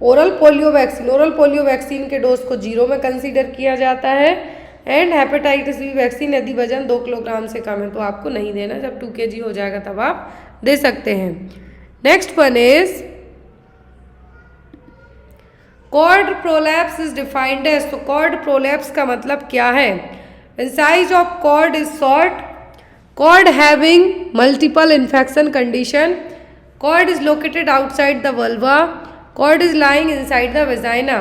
oral polio vaccine. Oral polio vaccine के डोज को 0 में कंसीडर किया जाता है। एंड हेपेटाइटिस बी वैक्सीन यदि वजन 2 किलोग्राम से कम है तो आपको नहीं देना, जब 2 kg हो जाएगा तब आप दे सकते हैं। Next one is cord prolapse is defined as. तो कॉर्ड प्रोलैप्स का मतलब क्या है? Size of cord is short, cord having multiple infection condition, cord is located outside the vulva, cord is lying inside the vagina.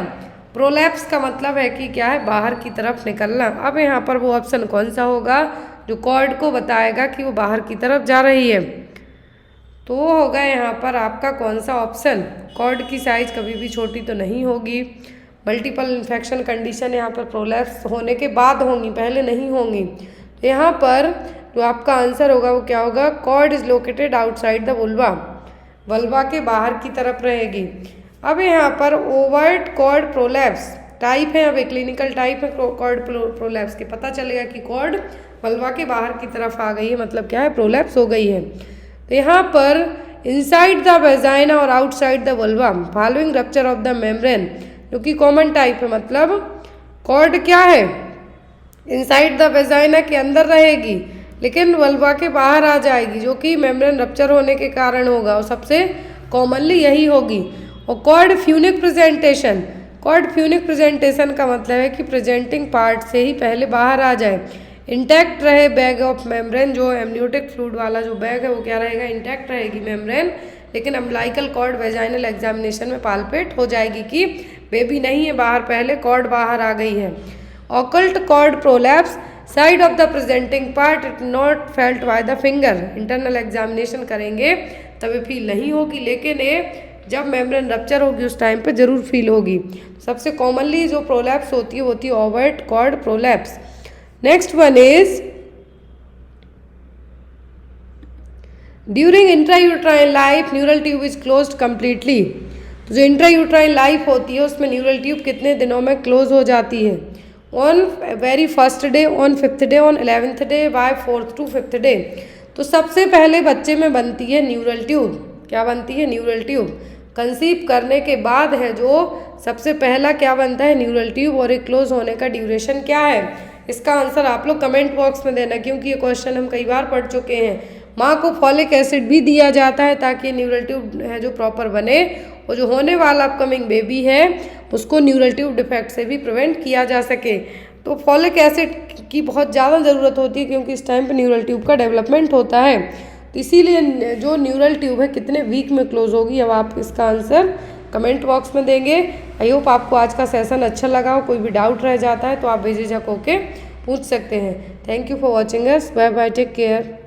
Prolapse का मतलब है कि क्या है, बाहर की तरफ निकलना। अब यहाँ पर वो ऑप्शन कौन सा होगा जो कॉर्ड को बताएगा कि वो बाहर की तरफ जा रही है? तो वो होगा यहाँ पर आपका कौन सा ऑप्शन, कॉर्ड की साइज कभी भी छोटी तो नहीं होगी। मल्टीपल इन्फेक्शन कंडीशन यहाँ पर प्रोलैप्स होने के बाद होंगी, पहले नहीं होंगी। तो यहाँ पर जो आपका आंसर होगा वो क्या होगा, cord is located outside the vulva, vulva के बाहर की तरफ रहेगी। अब यहाँ पर ओवर्ट कॉर्ड प्रोलैप्स टाइप है, अब एक क्लिनिकल टाइप है कॉर्ड प्रोलैप्स के, पता चलेगा कि कॉर्ड वल्वा के बाहर की तरफ आ गई है, मतलब क्या है, प्रोलैप्स हो गई है। तो यहाँ पर इनसाइड द वेजाइना और outside the vulva following rupture of the membrane, जो कि कॉमन टाइप है, मतलब कॉर्ड क्या है, इनसाइड द वेजाइना के अंदर रहेगी लेकिन वल्वा के बाहर आ जाएगी, जो कि मेम्ब्रेन रप्चर होने के कारण होगा, और सबसे कॉमनली यही होगी। और कॉर्ड फ्यूनिक प्रेजेंटेशन, कॉर्ड फ्यूनिक प्रेजेंटेशन का मतलब है कि प्रेजेंटिंग पार्ट से ही पहले बाहर आ जाए, इंटैक्ट रहे बैग ऑफ मेम्ब्रेन, जो एमनियोटिक फ्लूइड वाला जो बैग है वो क्या रहेगा, इंटैक्ट रहेगी मेम्ब्रेन, लेकिन अम्बिलाइकल कॉर्ड वेजाइनल एग्जामिनेशन में पाल्पेट हो जाएगी कि बेबी नहीं है बाहर, पहले कॉर्ड बाहर आ गई है। Occult cord prolapse side of the presenting part it not felt by the finger, internal examination करेंगे तभी फील नहीं होगी, लेकिन ये जब मेम्ब्रेन रप्चर होगी उस टाइम पे जरूर फील होगी। सबसे कॉमनली जो प्रोलैप्स होती है overt cord prolapse. Next one is during intrauterine life neural tube is closed completely. तो जो इंट्रायूट्राइन लाइफ होती है उसमें न्यूरल ट्यूब कितने दिनों में क्लोज हो जाती है? On very first day, on 5th day, on 11th day, by 4th to 5th day. तो सबसे पहले बच्चे में बनती है न्यूरल ट्यूब। क्या बनती है? Neural tube. कंसीव करने के बाद है जो सबसे पहला क्या बनता है, न्यूरल ट्यूब। और एक क्लोज होने का ड्यूरेशन क्या है, इसका आंसर आप लोग कमेंट बॉक्स में देना, क्योंकि ये क्वेश्चन हम कई बार पढ़ चुके हैं। माँ को फॉलिक एसिड भी दिया जाता है ताकि न्यूरल ट्यूब है जो प्रॉपर बने, और जो होने वाला अपकमिंग बेबी है उसको न्यूरल ट्यूब डिफेक्ट से भी प्रिवेंट किया जा सके। तो फॉलिक एसिड की बहुत ज़्यादा ज़रूरत होती है क्योंकि इस टाइम पे न्यूरल ट्यूब का डेवलपमेंट होता है। तो इसीलिए जो न्यूरल ट्यूब है कितने वीक में क्लोज होगी, अब आप इसका आंसर कमेंट बॉक्स में देंगे। आई होप आपको आज का सेशन अच्छा लगा हो। कोई भी डाउट रह जाता है तो आप बेझिझक होके पूछ सकते हैं। Thank you for watching us. Bye bye, take care.